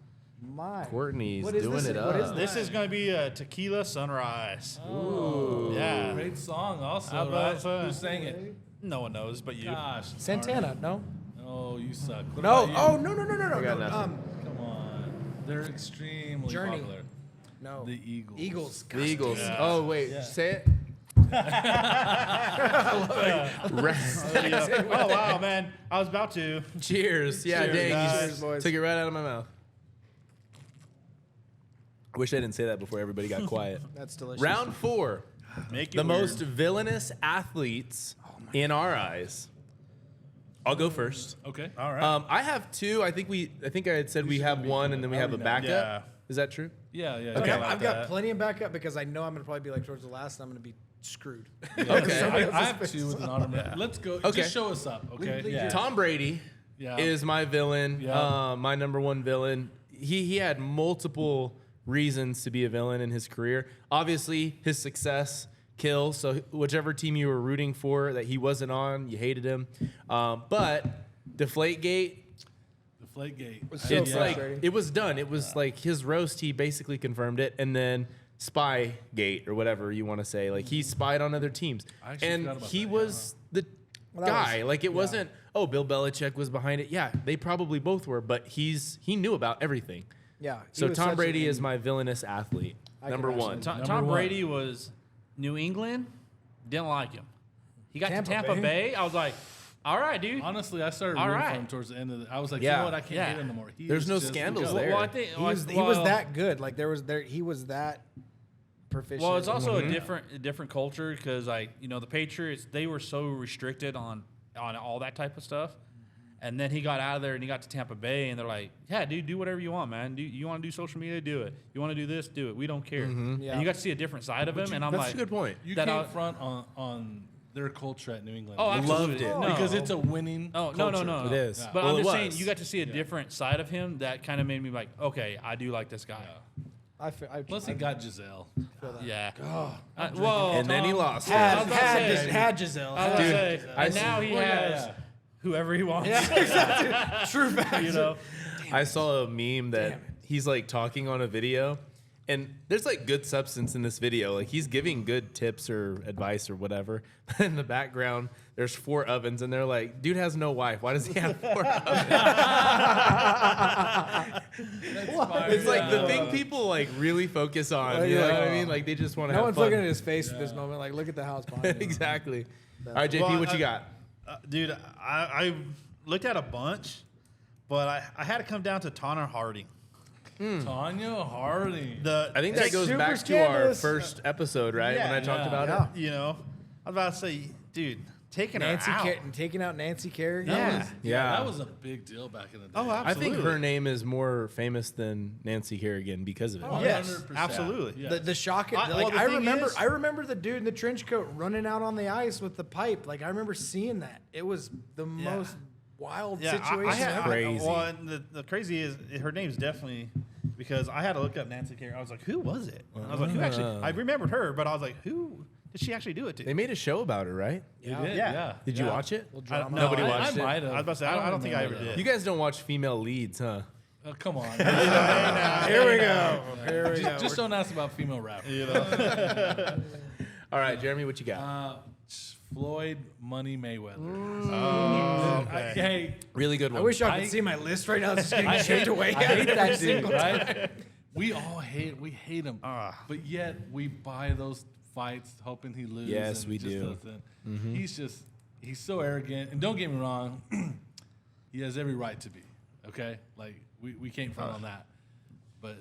My.
Courtney's
What is
doing
this?
it
What is
up.
This is going to be a tequila sunrise.
Oh,
Yeah.
great song. Also,
How about
right?
that?
Who sang it?
No one knows but you.
Gosh,
Santana, no?
Oh, you suck. What
No.
about you?
Oh, no.
I got
no.
nothing.
Come on. They're extremely
Journey.
popular.
No.
The Eagles.
Eagles.
The Eagles.
Yeah.
Oh wait, say it.
Oh wow, man! I was about to.
Cheers. Yeah,
Cheers,
dang. You
guys.
just
Boys.
took it right out of my mouth. I wish I didn't say that before everybody got quiet.
That's delicious.
Round 4.
Make it
The
weird.
most villainous athletes in our eyes. I'll go first.
Okay.
All right.
I have 2. I think I had said we have one and then we have a backup.
Yeah.
Is that true?
Yeah.
Okay.
I like
I've got
that.
plenty of backup because I know I'm going to probably be like towards the last and I'm going to be screwed.
Okay.
I have 2 with an honorable. Let's go.
Okay.
Just show us up. Okay.
Yeah.
Tom Brady
Yeah.
is my villain.
Yeah.
My number 1 villain. He had multiple reasons to be a villain in his career. Obviously, his success kills. So whichever team you were rooting for that he wasn't on, you hated him. But Deflategate,
Deflategate.
So
it's like
frustrating.
it was done. It was like his roast. He basically confirmed it, and then Spygate or whatever you want to say. Like he spied on other teams,
I actually
and
forgot about
he
that,
was the
Well, that
guy.
was-
Like it wasn't. Oh, Bill Belichick was behind it. Yeah, they probably both were, but he knew about everything.
Yeah. he
So
was
Tom
such
Brady
an-
is my villainous athlete.
I
Number
can
1.
absolutely-
Tom
Number
Brady was New England. Didn't like him. He got
Tampa
to Tampa
Bay?
Bay. I was like, all right, dude.
Honestly, I started
All
rooting
right.
for him towards the end of the. I was like,
Yeah.
you know what? I can't
Yeah.
hate him no more. He
There's
is
no
just
scandals
go.
there.
Well, I think
He was that good. Like he was that proficient.
Well, it's also
Mm-hmm.
a different culture because the Patriots, they were so restricted on all that type of stuff. And then he got out of there and he got to Tampa Bay and they're like, yeah, dude, do whatever you want, man. You want to do social media, do it. You want to do this, do it. We don't care.
Yeah.
And you got to see a different side of him. And I'm
That's
like,
a good point.
You
that
can't
I-
front on their culture at New England.
oh, absolutely.
Loved it.
No.
because it's a winning.
Oh,
culture.
no.
It is.
Yeah.
But
Well,
I'm
it
just saying,
was.
you got to see a different side of him that kind of made me like, okay, I do like this guy.
Plus, he got Giselle.
Yeah.
Oh,
Well,
And then he
Tom-
lost.
I was about to say-
had Giselle.
I was
Dude,
gonna say,
I
and now he
Well, yeah,
has
yeah.
whoever he wants.
True fact.
You know.
I saw a meme that
Damn it.
he's like talking on a video, and there's like good substance in this video. Like he's giving good tips or advice or whatever. In the background, there's 4 ovens, and they're like, "Dude has no wife. Why does he have 4 ovens?" It's like the thing people like really focus on. You know what I mean? Like they just want to
No
have
one's
fun.
looking at his face at this moment. Like, look at the house behind him.
Exactly. All right, JP,
Well,
what you got?
Dude, I looked at a bunch, but I had to come down to Tanner Harding.
Tanya Harding.
I think that goes
super
back to our
scandalous.
first episode, right?
Yeah.
When I talked
Yeah.
about it.
You know, I was about to say, dude, taking
Nancy
her out.
taking out Nancy Kerrigan.
Yeah.
Yeah.
That was a big deal back in the day.
Oh,
I think
absolutely.
her name is more famous than Nancy Kerrigan because of it.
Oh,
Yes,
100%.
absolutely.
Yeah.
The shock.
Well,
Like
the
I
thing
remember,
is-
I remember the dude in the trench coat running out on the ice with the pipe. Like I remember seeing that. It was the most wild situation ever.
Crazy.
Well, and the crazy is her name's definitely because I had to look up Nancy Kerrigan. I was like, who was it? And I was like, who actually? I remembered her, but I was like, who did she actually do it to?
They made a show about her, right?
They did,
Yeah.
yeah.
Did you
Yeah.
watch it?
drama.
Nobody
I
watched it.
might have.
I was about to say, I don't think I ever
remember
did.
You guys don't watch female leads, huh?
that. Oh, come on.
Here we go. Here we go.
Just don't ask about female rappers.
You know?
All right, Jeremy, what you got?
Floyd Money Mayweather.
Okay.
Hey,
Really good
I
one.
wish y'all could
I-
see my list right now. It's just getting chipped away.
I hate that dude,
single time.
right? We hate him. But yet we buy those fights hoping he loses.
Yes,
and
we
just
do.
doesn't. He's so arrogant. And don't get me wrong, he has every right to be. Okay? Like, we can't front on that. But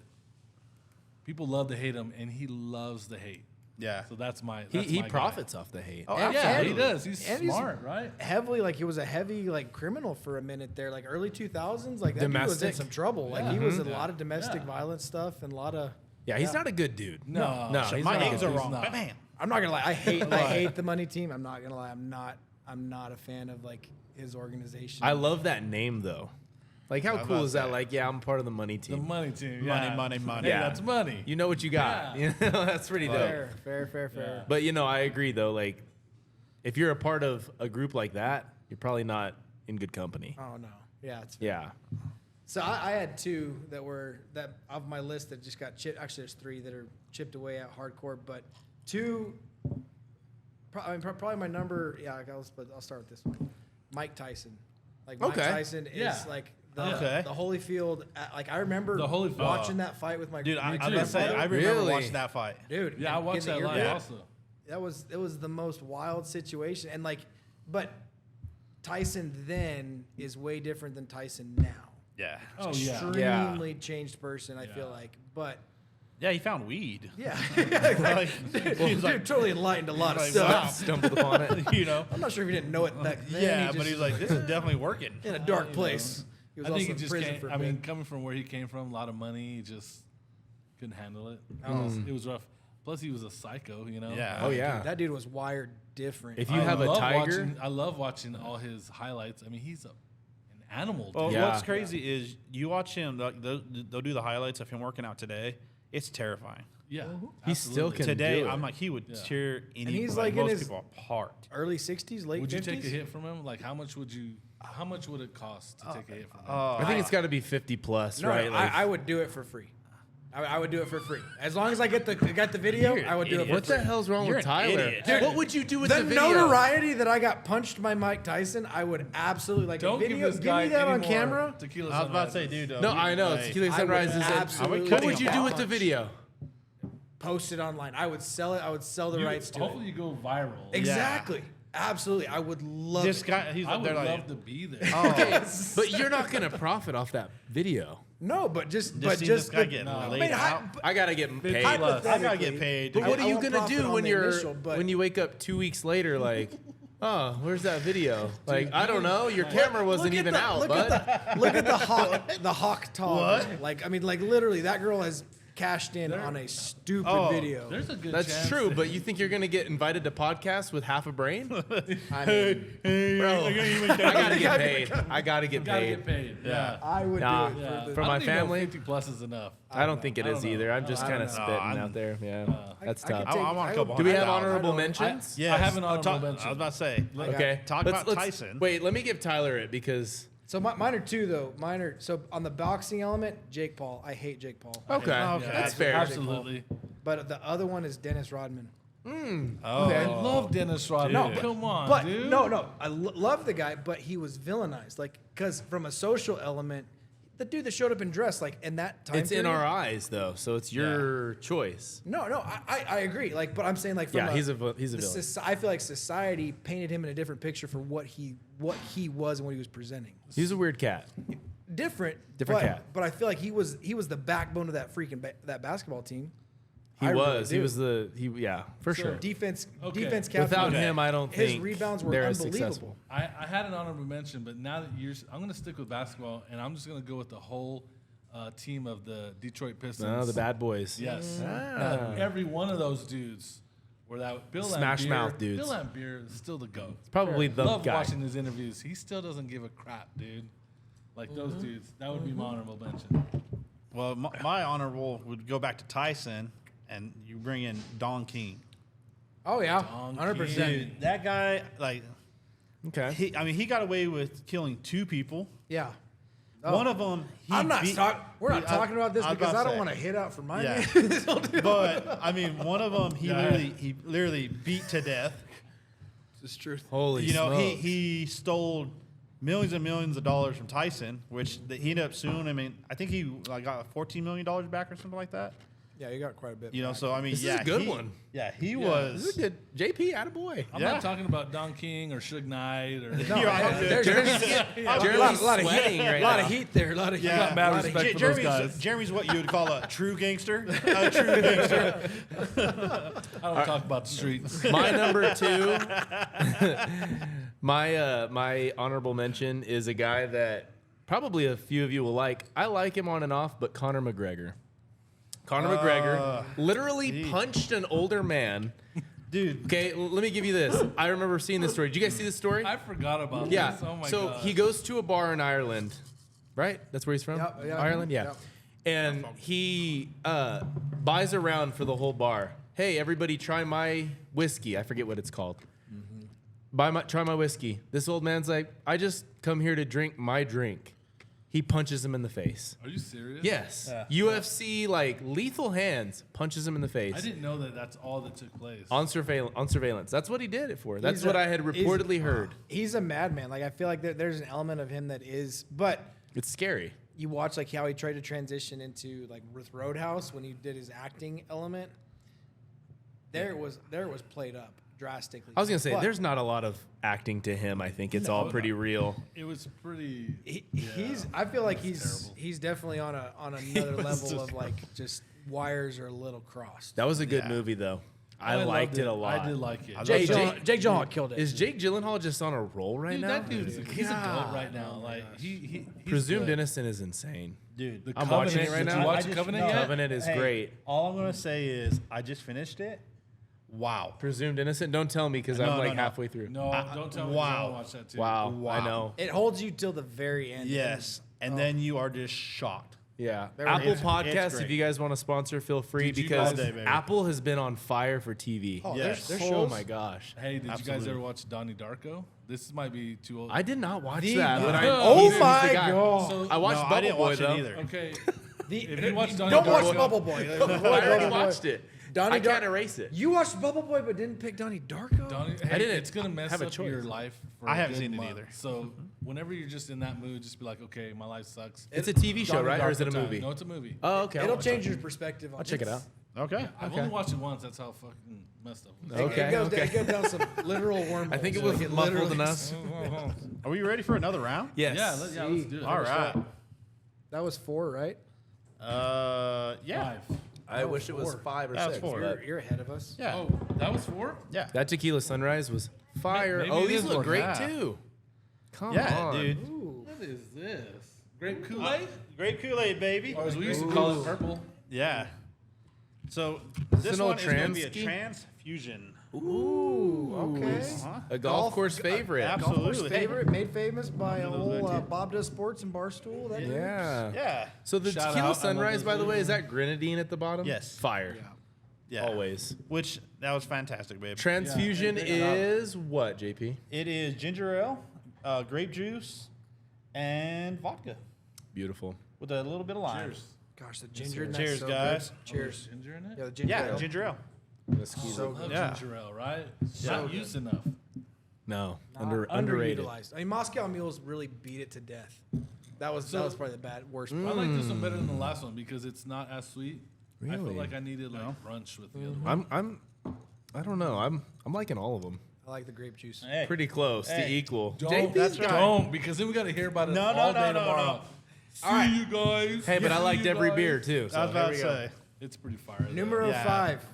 people love to hate him, and he loves the hate.
Yeah.
So that's my
he
my
profits off the hate.
Oh,
guy. Yeah,
absolutely.
he does. He's
And he's-
smart, right?
Heavily, like he was a heavy like criminal for a minute there, like early 2000s. Like that dude was in
Domestic.
some trouble. Like
Yeah.
he was in a lot of domestic
Yeah.
violence stuff and a lot of.
Yeah, he's not a good dude.
No.
No,
So
he's
my
not.
eggs are
He's
wrong.
not.
Man.
I'm not gonna lie. I hate the money team. I'm not gonna lie. I'm not a fan of like his organization.
I love that name though. Like, how
I'm
cool
about
is
to
that?
say.
Like, yeah, I'm part of the money
The
team.
money team.
Money,
Yeah.
money, money.
Hey,
Yeah.
that's money.
You know what you got.
Yeah.
You know, that's pretty dope.
fair.
But you know, I agree though. Like, if you're a part of a group like that, you're probably not in good company.
Oh no. Yeah. It's
Yeah.
So I had two that were that of my list that just got chipped. Actually, there's three that are chipped away at hardcore, but two. Probably my number. Yeah, I'll start with this one. Mike Tyson. Like Mike
Okay.
Tyson is
Yeah.
like
Okay.
the Holyfield. Like I remember
The Holyfield.
watching that fight with my
Dude, I was
my
about to say, I
grandfather.
remember
Really?
watching that fight.
Dude,
Yeah, I
and
watched
getting
that
the
live
ear-
also.
It was the most wild situation, and like, but Tyson then is way different than Tyson now.
Yeah.
Oh, yeah.
Extremely changed person, I feel
Yeah.
like. But
Yeah, he found weed.
yeah,
Like,
dude, totally enlightened a lot of
like,
stuff.
wow.
Stumbled upon it.
You know?
I'm not sure if he didn't know it back then.
Yeah,
he
but
just
he's like, this is definitely working.
in a dark place. He was
I
also
think he
in
just
prison
came.
for a
I mean,
bit.
coming from where he came from, a lot of money, he just couldn't handle it. It was rough. Plus, he was a psycho, you know.
Yeah.
Oh yeah.
That dude was wired different.
If you have a tiger,
I love watching all his highlights. I mean, he's an animal.
Well,
dude.
Yeah.
what's crazy is you watch him, they'll do the highlights of him working out today. It's terrifying.
Yeah,
He still
absolutely.
can
Today,
do it.
I'm like, he would tear any,
he's
like,
like in
most
his-
people apart.
early 60s, late
Would you
50s.
take a hit from him? Like, how much would you? How much would it cost to take a hit from him?
I think it's got to be 50 plus,
No,
right? Like,
I would do it for free. I would do it for free. As long as I got the video,
You're
I would do it
an
for
what
free.
the hell's wrong
You're
with
an
Tyler?
idiot.
Dude, what would you do with the
The
video?
notoriety that I got punched by Mike Tyson, I would absolutely like
Don't
a video.
give this guy
me that
any
on
more
camera.
Tequila
I was about to say,
Sunrises.
dude.
No, I know.
Like,
Tequila
I would
Sunrise is
absolutely
What would
take
you
that
do with the
punch.
video?
Post it online. I would sell it. I would sell the rights to
Hopefully,
it.
you go viral.
Exactly. Absolutely. I would love
this
it.
guy, he's
I
up
would
there
love
like,
to be there.
Okay, but you're not going to profit off that video.
No, but
just
but
see
just
this guy
the-
getting
I
laid
mean,
out.
I got to get paid.
I gotta
hypothetically,
get paid.
But what
I
are you
won't
gonna
profit
do
on
when
the
you're
initial, but-
when you wake up 2 weeks later? Like, oh, where's that video? Like, I don't know. Your camera wasn't even out, bud.
Look at the hawk tog. Like, I mean, like literally, that girl has cashed in on a stupid video.
There's a good
That's
chance
true,
that-
but you think you're gonna get invited to podcasts with half a brain? Bro,
I mean,
I gotta get paid. I gotta get
gotta
paid.
get paid. Yeah.
I would
Nah.
do it
Yeah.
for the.
For
I
my
don't even know
family?
50 plus is enough.
I don't think it
I
is
don't know.
either. I'm just kind of
know.
spitting
I'm-
out there. Yeah, that's
I could
tough.
take-
I want a couple
Do we have
$100.
honorable
I-
mentions?
Yes.
I have an
Oh,
honorable
talk-
mention.
I was about to say.
Okay.
Talk
Let's-
about
let's-
Tyson.
Wait, let me give Tyler it because.
So mine are two though. Mine are so on the boxing element, Jake Paul. I hate Jake Paul.
Okay,
Okay.
that's fair.
Absolutely.
But the other one is Dennis Rodman.
I love Dennis Rodman.
No,
No, come on,
But
dude.
no, I love the guy, but he was villainized. Like, because from a social element, the dude that showed up in dress, like in that time.
It's in
period-
our eyes though, so it's your choice.
No, I agree. Like, but I'm saying like from
Yeah, he's a
the
villain.
I feel like society painted him in a different picture for what he was and what he was presenting.
He's a weird cat.
different
Different
but,
cat.
But I feel like he was the backbone of that freaking that basketball team.
He
I really
was.
do.
He was the. He for sure.
Defense
Okay.
captain.
Without him, I don't
his
think
rebounds were
they're as
unbelievable.
successful.
I had an honorable mention, but now that I'm going to stick with basketball, and I'm just going to go with the whole team of the Detroit Pistons.
No, the bad boys.
Yes.
Ah.
Every one of those dudes were that Bill
Smash
Laimbeer.
mouth dudes.
Bill Laimbeer is still the GOAT.
Probably the
Love
guy.
watching his interviews. He still doesn't give a crap, dude. Like those dudes. That would be my honorable mention.
Well, my honorable would go back to Tyson, and you bring in Don King.
Oh yeah,
Don
100%.
Dude, that guy, like,
Okay.
he got away with killing 2 people.
Yeah.
One of them,
We're not talking about this because I don't want to hit out for my
Yeah.
man.
But I mean, one of them,
Yeah.
he literally beat to death.
It's truth.
Holy
You know,
smokes.
he stole millions and millions of dollars from Tyson, which he ended up suing. I mean, I think he got $14 million back or something like that.
Yeah, you got quite a bit.
You know,
back.
so I mean,
This is
yeah,
a good one.
Yeah, he
This
was.
is a good. JP, attaboy.
I'm
Yeah.
not talking about Don King or Suge Knight or.
No,
I'm good.
Jeremy's
a lot of
sweating
heat,
right
a lot
now.
of heat there. A lot of
Yeah,
heat.
got mad
lot of
respect
heat.
for those guys.
Jeremy's what you would call a true gangster. A true gangster.
I don't talk about the streets.
My number 2. My honorable mention is a guy that probably a few of you will like. I like him on and off, but Conor McGregor. Conor McGregor literally punched an older man.
Dude,
Okay, let me give you this. I remember seeing this story. Did you guys see this story?
I forgot about
Yeah.
this. Oh my
So
god.
he goes to a bar in Ireland, right? That's where he's from?
Yep, yeah.
Ireland? Yeah.
Yep.
And he buys a round for the whole bar. Hey, everybody, try my whiskey. I forget what it's called. Try my whiskey. This old man's like, I just come here to drink my drink. He punches him in the face.
Are you serious?
Yes.
Yeah.
UFC, like lethal hands, punches him in the face.
I didn't know that that's all that took place.
On surveillance. That's what he did it for. That's
He's
what
a-
I had reportedly heard.
He's a madman. Like I feel like there's an element of him that is, but
It's scary.
you watch like how he tried to transition into like with Roadhouse when he did his acting element. There it was played up drastically.
I was gonna say,
But
there's not a lot of acting to him. I think it's all pretty real.
It was pretty.
he's. I feel like he's
terrible.
he's definitely on another level of like just wires are a little crossed.
That was a good
Yeah.
movie, though. I
loved
liked it a lot.
I did like it.
Jake-
Jake Gyllenhaal killed it.
Is Jake Gyllenhaal just on a roll right
Dude,
now?
that dude's he's a
God.
goat right now. Like he's
Presumed
good.
Innocent is insane.
dude.
The
I'm
Covenant,
watching it right
did
now.
You watch
I just-
Covenant
no.
yet?
Covenant is
Hey,
great.
All I'm gonna say is I just finished it. Wow.
Presumed Innocent? Don't tell me because I'm
No,
like
no, no.
halfay through.
No, don't tell me.
wow.
I wanna watch that too.
Wow.
Wow.
I know.
It holds you till the very end.
Yes, and then you are just shocked.
Yeah.
Very
Apple
good.
Podcasts,
It's
if
great.
you guys want to sponsor, feel free
Did you
because
guys- All day, baby.
Apple has been on fire for TV.
Oh,
Yes.
there's
Oh
shows.
my gosh.
Hey, did you guys
Absolutely.
ever watch Donnie Darko? This might be too old.
I did not watch
The-
that, but I
Oh
he's the
my
guy.
God.
So-
I watched
No,
Bubble
I didn't
Boy
watch
though.
it either.
Okay.
The-
If you watch Donnie
don't watch
Darko-
Bubble Boy.
I already watched it.
Donnie
I can't
Dar-
erase it.
You watched Bubble Boy but didn't pick Donnie Darko?
Donnie,
I
hey,
didn't
it's gonna mess
have a
up
choice.
your life. For
I
a
haven't
good
seen it
month.
either.
So whenever you're just in that mood, just be like, okay, my life sucks.
It's a TV show,
Donnie
right? Or is it a
Darko time.
movie?
No, it's a movie.
Oh, okay.
It'll
I'll
change your perspective.
I'll check it out.
Okay.
I've
okay.
only watched it once. That's how fucking messed up. it was.
Okay,
It goes,
okay.
It goes down some literal wormholes.
I think it
Like,
was
literally-
muffled enough.
Are we ready for another round?
Yes.
Yeah, let's do it.
All right.
That was 4, right?
Yeah.
5.
I wish it was 5 or
That was
6.
4.
but
You're ahead of us.
Yeah.
Oh, that was 4?
Yeah.
That tequila sunrise was fire.
Maybe
Oh,
it
these
is
look
more
great
than that.
too. Come
Yeah,
on.
dude.
Ooh.
What is this? Grape Kool-Aid?
Great Kool-Aid, baby.
Or as we used to call it, purple.
Yeah. So
This
this
an old
one is going to be a
trans-ski?
transfusion.
Ooh, okay.
Uh-huh.
A golf course favorite.
Absolutely.
Golf course favorite, made famous by a
Those
whole
are too.
Bob Does Sports and Barstool. That dude?
Yeah.
Yeah.
So the
Shout
tequila
out,
sunrise,
I
by
love
the way,
this.
is that grenadine at the bottom?
Yes.
Fire.
Yeah.
Always.
Which that was fantastic, babe.
Transfusion
Yeah, and
is what, JP?
It is ginger ale, grape juice, and vodka
Beautiful.
with a little bit of lime.
Cheers.
Gosh, the ginger in that's
Cheers,
so
guys.
good. Cheers.
Ginger in it?
Yeah, the ginger
Yeah,
ale.
ginger ale.
So
Love
good.
Yeah.
ginger ale, right?
Yeah.
Not used enough.
No.
Not
Underrated.
Underutilized. I mean, Moscow Mules really beat it to death. That was probably the worst
I
part.
like this one better than the last one because it's not as sweet. I
Really?
feel like I needed like brunch with the other one.
I don't know. I'm liking all of them.
I like the grape juice.
Hey.
Pretty close to
Hey.
equal.
Don't,
That's right.
don't, because then we got to hear about it
No,
all
no,
day
no, no,
tomorrow.
no.
See you guys.
Hey, but I liked
You
every
guys.
beer too. So
I was about
here
to
we go.
say.
It's pretty fire. though.
Numero
Yeah.
5.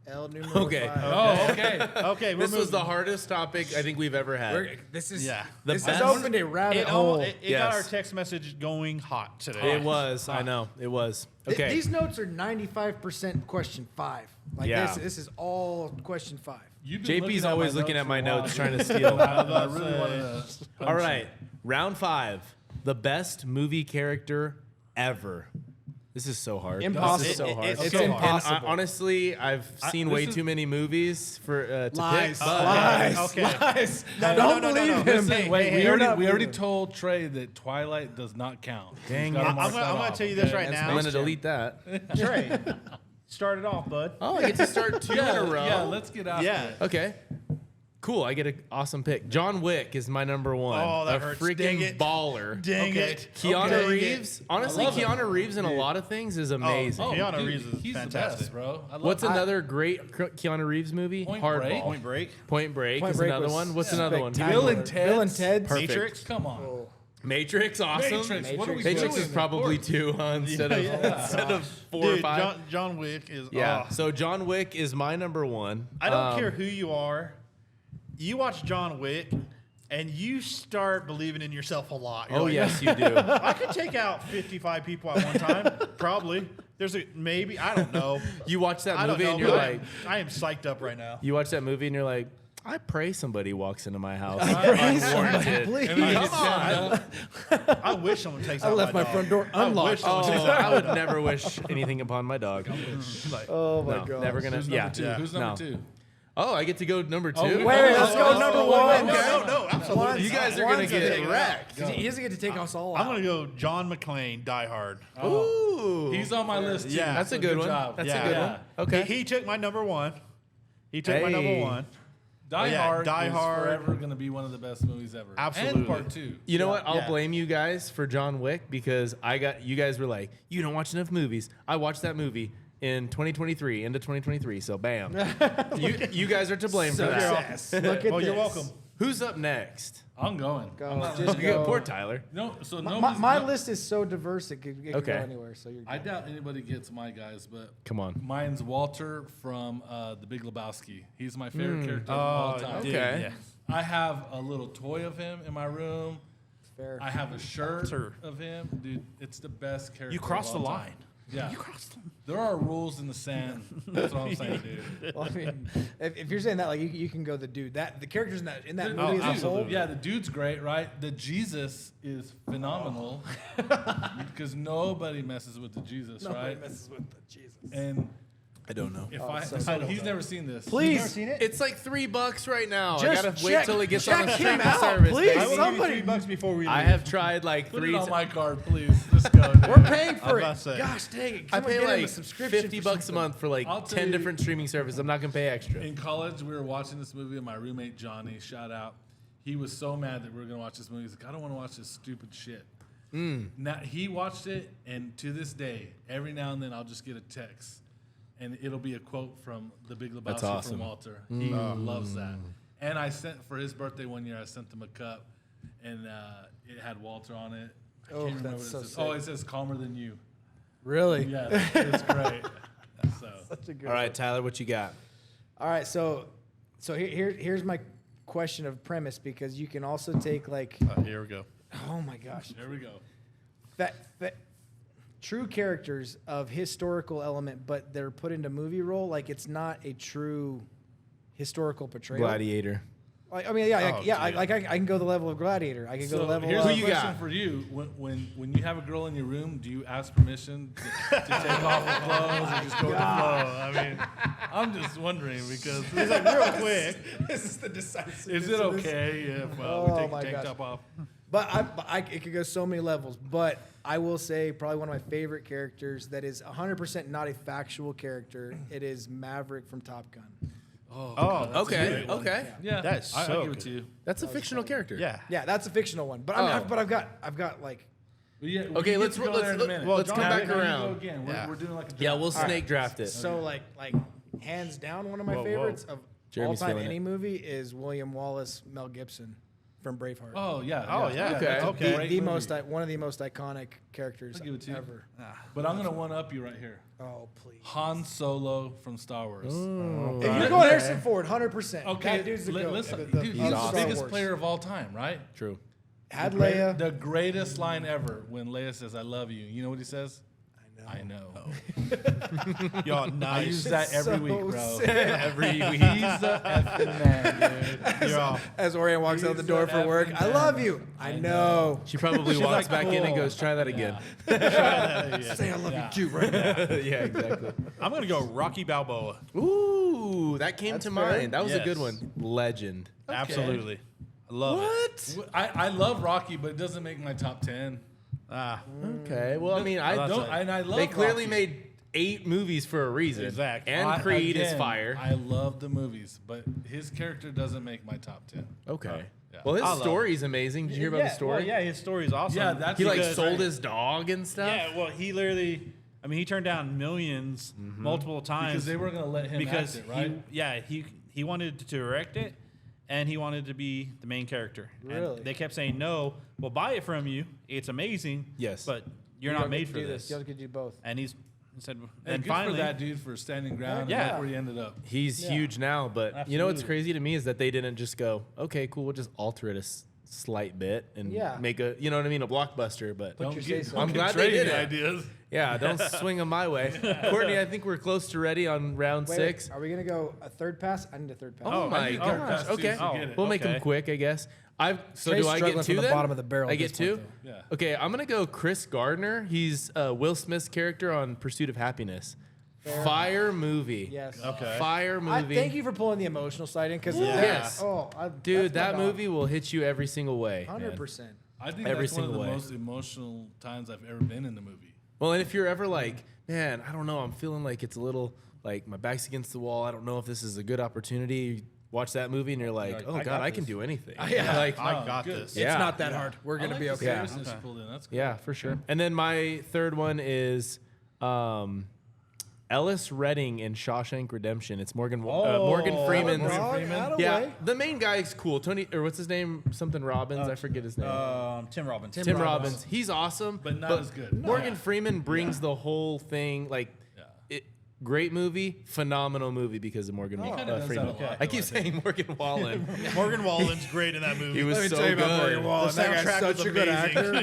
El numero
Okay.
5.
Oh, okay.
Okay, we're
This was
moving.
the hardest topic I think we've ever had.
This is
Yeah.
The
this
best-
has opened a rabbit
It,
hole.
got
Yes.
our text message going hot today.
It was. I know. It was. Okay.
These notes are 95% question 5. Like
Yeah.
this is all question 5.
You've been
JP's
my
always looking
notes
at my
for a while,
notes
dude.
trying to steal.
I really wanted to.
All right. Round 5. The best movie character ever. This is so hard.
Impossible.
This is so hard.
It's
It's
so
impossible.
And honestly, I've seen way
this
too many movies for to
Lies.
pick. But
Lies.
Okay.
Lies.
No,
Don't
no, no,
believe
no.
him.
Listen,
Wait,
Hey,
we
you're
already
not
we already
believing.
told Trey that Twilight does not count.
Dang
He's gotta
it.
mark
I'm
that
gonna
off,
tell you this
okay?
right now.
I'm gonna delete that.
Trey, start it off, bud.
Oh, I get to start 2 in a row.
Yeah, let's get out.
Yeah.
Okay. Cool. I get an awesome pick. John Wick is my number 1.
Oh, that
a
hurts.
freaking
Dang it.
baller.
Dang
Okay.
it.
Keanu
Okay.
Reeves. Honestly,
I love him.
Keanu Reeves in a lot of things is amazing.
Keanu
dude,
Reeves is
he's
fantastic.
the best, bro. I love
What's
him.
another great Keanu Reeves movie?
Point
Hardball.
Break.
Point Break.
Point Break
Point
is
Break
another
was
one. What's another one? Give me
spectacular.
Bill and Ted's.
Bill and Ted's.
Perfect.
Matrix.
Come on.
Oh.
Matrix, awesome.
Matrix. What are we
Matrix
doing?
is probably 2 instead of 4 or
Dude,
5.
John Wick is.
Yeah.
oh.
So John Wick is my number 1.
I don't care who you are. You watch John Wick, and you start believing in yourself a lot. You're
Oh
like,
yes, you do.
I could take out 55 people at one time. Probably. There's a maybe. I don't know.
You watch that
I don't
movie
know.
and you're
but
like,
I am psyched up right now.
you watch that movie and you're like, I pray somebody walks into my house.
Please.
Unwarranted. Come on.
I wish someone takes
I
out
left my
dog.
front door
I wish
unlocked.
someone
Oh,
takes out
I
my
would
dog.
never wish anything upon my dog.
Oh my
No,
god.
never gonna.
Who's
Yeah.
number 2?
Yeah.
Who's number 2?
Oh, I get to go number 2.
wait,
Wait, let's go number 1.
No, absolutely.
You guys are gonna get wrecked.
He doesn't get to take us all out.
I'm gonna go John McClane, Die Hard.
Ooh,
He's on my list too.
Yeah.
that's a
so
good one.
job.
That's
Yeah.
a good
Yeah.
one. Okay.
He took my number 1. He took my number
Hey.
1.
Die
Yeah,
Hard
Die
is
Hard.
forever going to be one of the best movies ever.
Absolutely.
And part 2.
You know what? I'll
Yeah.
blame you guys for John Wick because you guys were like, you don't watch enough movies. I watched that movie in 2023, into 2023. So bam, you guys are to blame for that.
Success. Look at
Well, you're
this.
welcome.
Who's up next?
I'm going.
Go. Just
You got
go.
poor Tyler.
No, so
My,
nobody's-
my
no-
list is so diverse it could go
Okay.
anywhere. So you're
I
good.
doubt anybody gets my guys, but
Come on.
mine's Walter from The Big Lebowski. He's my favorite character of all time.
dude,
Okay.
yeah.
I have a little toy of him in my room.
Fair.
I have a shirt
Sir.
of him. Dude, it's the best character.
You crossed
of
the
all
line.
time. Yeah.
You crossed them.
There are rules in the sand. That's what I'm saying, dude.
Well, I mean, if you're saying that, like you can go the dude. That the characters in that movie
Oh,
as a whole.
absolutely.
Yeah, the dude's great, right? The Jesus is phenomenal because nobody messes with the Jesus,
Nobody
right?
messes with the Jesus.
And
I don't know.
if
so
he's never seen this.
Please,
It's like $3 right now.
Just
I gotta wait
check-
till it gets on
check
the
him
streaming
out,
service.
please.
baby.
I will
Somebody-
give you $3 before we leave.
I have tried like
Put
3
it on
times.
my card, please. Let's go. Dude.
we're paying for
I'm
it.
about to say.
Gosh dang it!
I
Someone
pay
get him a
like
subscription for
$50 a
something.
month for like
I'll tell
10
you-
different streaming services. I'm not gonna pay extra.
In college, we were watching this movie, and my roommate Johnny, shout out, he was so mad that we were gonna watch this movie. He's like, I don't want to watch this stupid shit. Now he watched it, and to this day, every now and then I'll just get a text, and it'll be a quote from The Big Lebowski
That's awesome.
from Walter. He loves that. And I sent for his birthday one year. I sent him a cup, and it had Walter on it. I
Oh,
can't remember
that's
what
so
it says. Oh,
sick.
it says "Calmer Than You."
Really?
Yeah, it's great. So
Such a good
All right, Tyler, what you got?
All right, so here's my question of premise because you can also take like,
Here we go.
oh my gosh,
there we go.
that true characters of historical element, but they're put into movie role. Like it's not a true historical portrayal.
Gladiator.
Like, I mean, yeah,
Oh,
yeah.
dude.
I can go the level of Gladiator. I can go
So
the level
here's
of.
a
you
question
got?
for you: when you have a girl in your room, do you ask permission to take off the clothes or just go with the flow? I mean, I'm just wondering because
He's like, real quick.
This is the decisive.
is it okay if
Oh
we take
my
the tank
gosh.
top off?
But it could go so many levels. But I will say probably one of my favorite characters that is 100% not a factual character. It is Maverick from Top Gun.
Oh, that's a
Okay,
great one.
okay.
Yeah,
That's so
I'll give it
good.
to you.
That's a fictional character.
Yeah.
Yeah, that's a fictional one. But I've got like.
But yeah,
Okay,
we
let's-
get to go
let's-
there in a minute.
let's
come
Now,
back
now you
around.
go again.
Yeah.
We're doing like a
Yeah, we'll
All right.
snake draft it.
So like hands down, one of my
Whoa, whoa.
favorites of
Jeremy's
all time
feeling
any
it.
movie is William Wallace, Mel Gibson from Braveheart.
Oh yeah.
Oh, yeah.
Okay.
That's a
Okay.
great
the
movie.
one of the most iconic characters
I'll give it to you.
ever.
But I'm gonna one up you right here.
Oh please.
Han Solo from Star Wars.
If
Oh,
you're going Harrison Ford, 100%.
Okay,
That dude's the goat.
listen,
The-
dude,
of
he's the
Star
biggest
Wars.
player of all time, right?
True.
Had Leia.
The greatest line ever when Leia says, "I love you." You know what he says? I know.
Yo,
I
nice.
use that every
So
week, bro.
sick.
Every week. He's the effing man, dude.
Yo,
As Orion walks out the
He's
door
the
for work,
effing
I
man.
love you. I know.
She probably
She's
walks
like,
back in and
cool.
goes, "Try that again."
Say I love
Yeah.
you too right now.
Yeah, exactly.
I'm going to go Rocky Balboa.
Ooh, that came
That's
to
fair.
mind. That was a good
Yes.
one. Legend.
Absolutely. I love it.
What?
I love Rocky, but it doesn't make my top 10.
Okay. Well, I mean, I
That's
don't.
like-
And I love
They clearly
Rocky.
made 8 movies for a reason.
Exactly.
And Creed is
Again,
fire.
I love the movies, but his character doesn't make my top 10.
Okay.
Yeah.
Well, his
I love
story's amazing. Did you hear about the story?
Well, yeah, his story is awesome.
Yeah, that's
He like
Because-
sold his dog and stuff.
Yeah, well, he literally, I mean, he turned down millions multiple times
Because they were going to let him
because
act it, right?
he wanted to direct it and he wanted to be the main character.
Really?
And they kept saying, no, we'll buy it from you. It's amazing.
Yes.
But you're
You
not
don't
made
get to
for
do
this.
You could do both.
And he said,
And
and
good
finally,
for that dude for standing ground
Yeah.
and look where he ended up.
He's huge now, but you know what's
Absolutely.
crazy to me is that they didn't just go, okay, cool, weol just alter it a slight bit and
Yeah.
make a, you know what I mean, a blockbuster. But
Put your say so.
I'm glad they did it.
ideas.
Yeah, don't swing them my way. Courtney, I think we're close to ready on round
Wait,
6.
are we gonna go a third pass? I need a third pass.
Oh,
I
my
need-
gosh.
oh,
Okay.
so get it.
We'll make them
Okay.
quick, I guess. So
Trey's
do I
struggling
get
from
2
the
then?
bottom of the barrel
I
at
get
this
2?
point,
Yeah.
Okay, I'm going to go Chris Gardner. He's Will Smith's character on Pursuit of Happiness. Fire movie.
Yes.
Okay.
Fire movie.
Thank you for pulling the emotional side in because
Yes. Dude, that movie will hit you every single way. man.
100%.
I think
Every
that's one of the
single way.
most emotional times I've ever been in the movie.
Well, and if you're ever like, man, I don't know, I'm feeling like it's a little like my back's against the wall. I don't know if this is a good opportunity. You watch that movie and you're like,
like,
oh
I
God,
got
I can
this.
do anything.
Yeah.
Like,
I got
good.
this.
Yeah.
It's not that hard. We're gonna
I
be
like the
okay.
seriousness you pulled in. That's cool.
yeah, for sure. And then my third one is Ellis Redding in Shawshank Redemption. It's Morgan Freeman's.
Wrong, out of
Yeah,
way.
the main guy's cool. Tony, or what's his name? Something Robbins. I forget his name.
Tim Robbins.
Tim Robbins. He's awesome,
But not as good.
Morgan Freeman brings the whole thing. Like, great movie, phenomenal movie because of Morgan
kinda does
Freeman.
that a lot,
I
though,
keep
I
saying Morgan Wallen.
Morgan Wallen's great in that movie.
He was
Let me
so
tell you about
good.
Morgan Wallen.
The
That guy's
soundtrack
such
was
a good
amazing.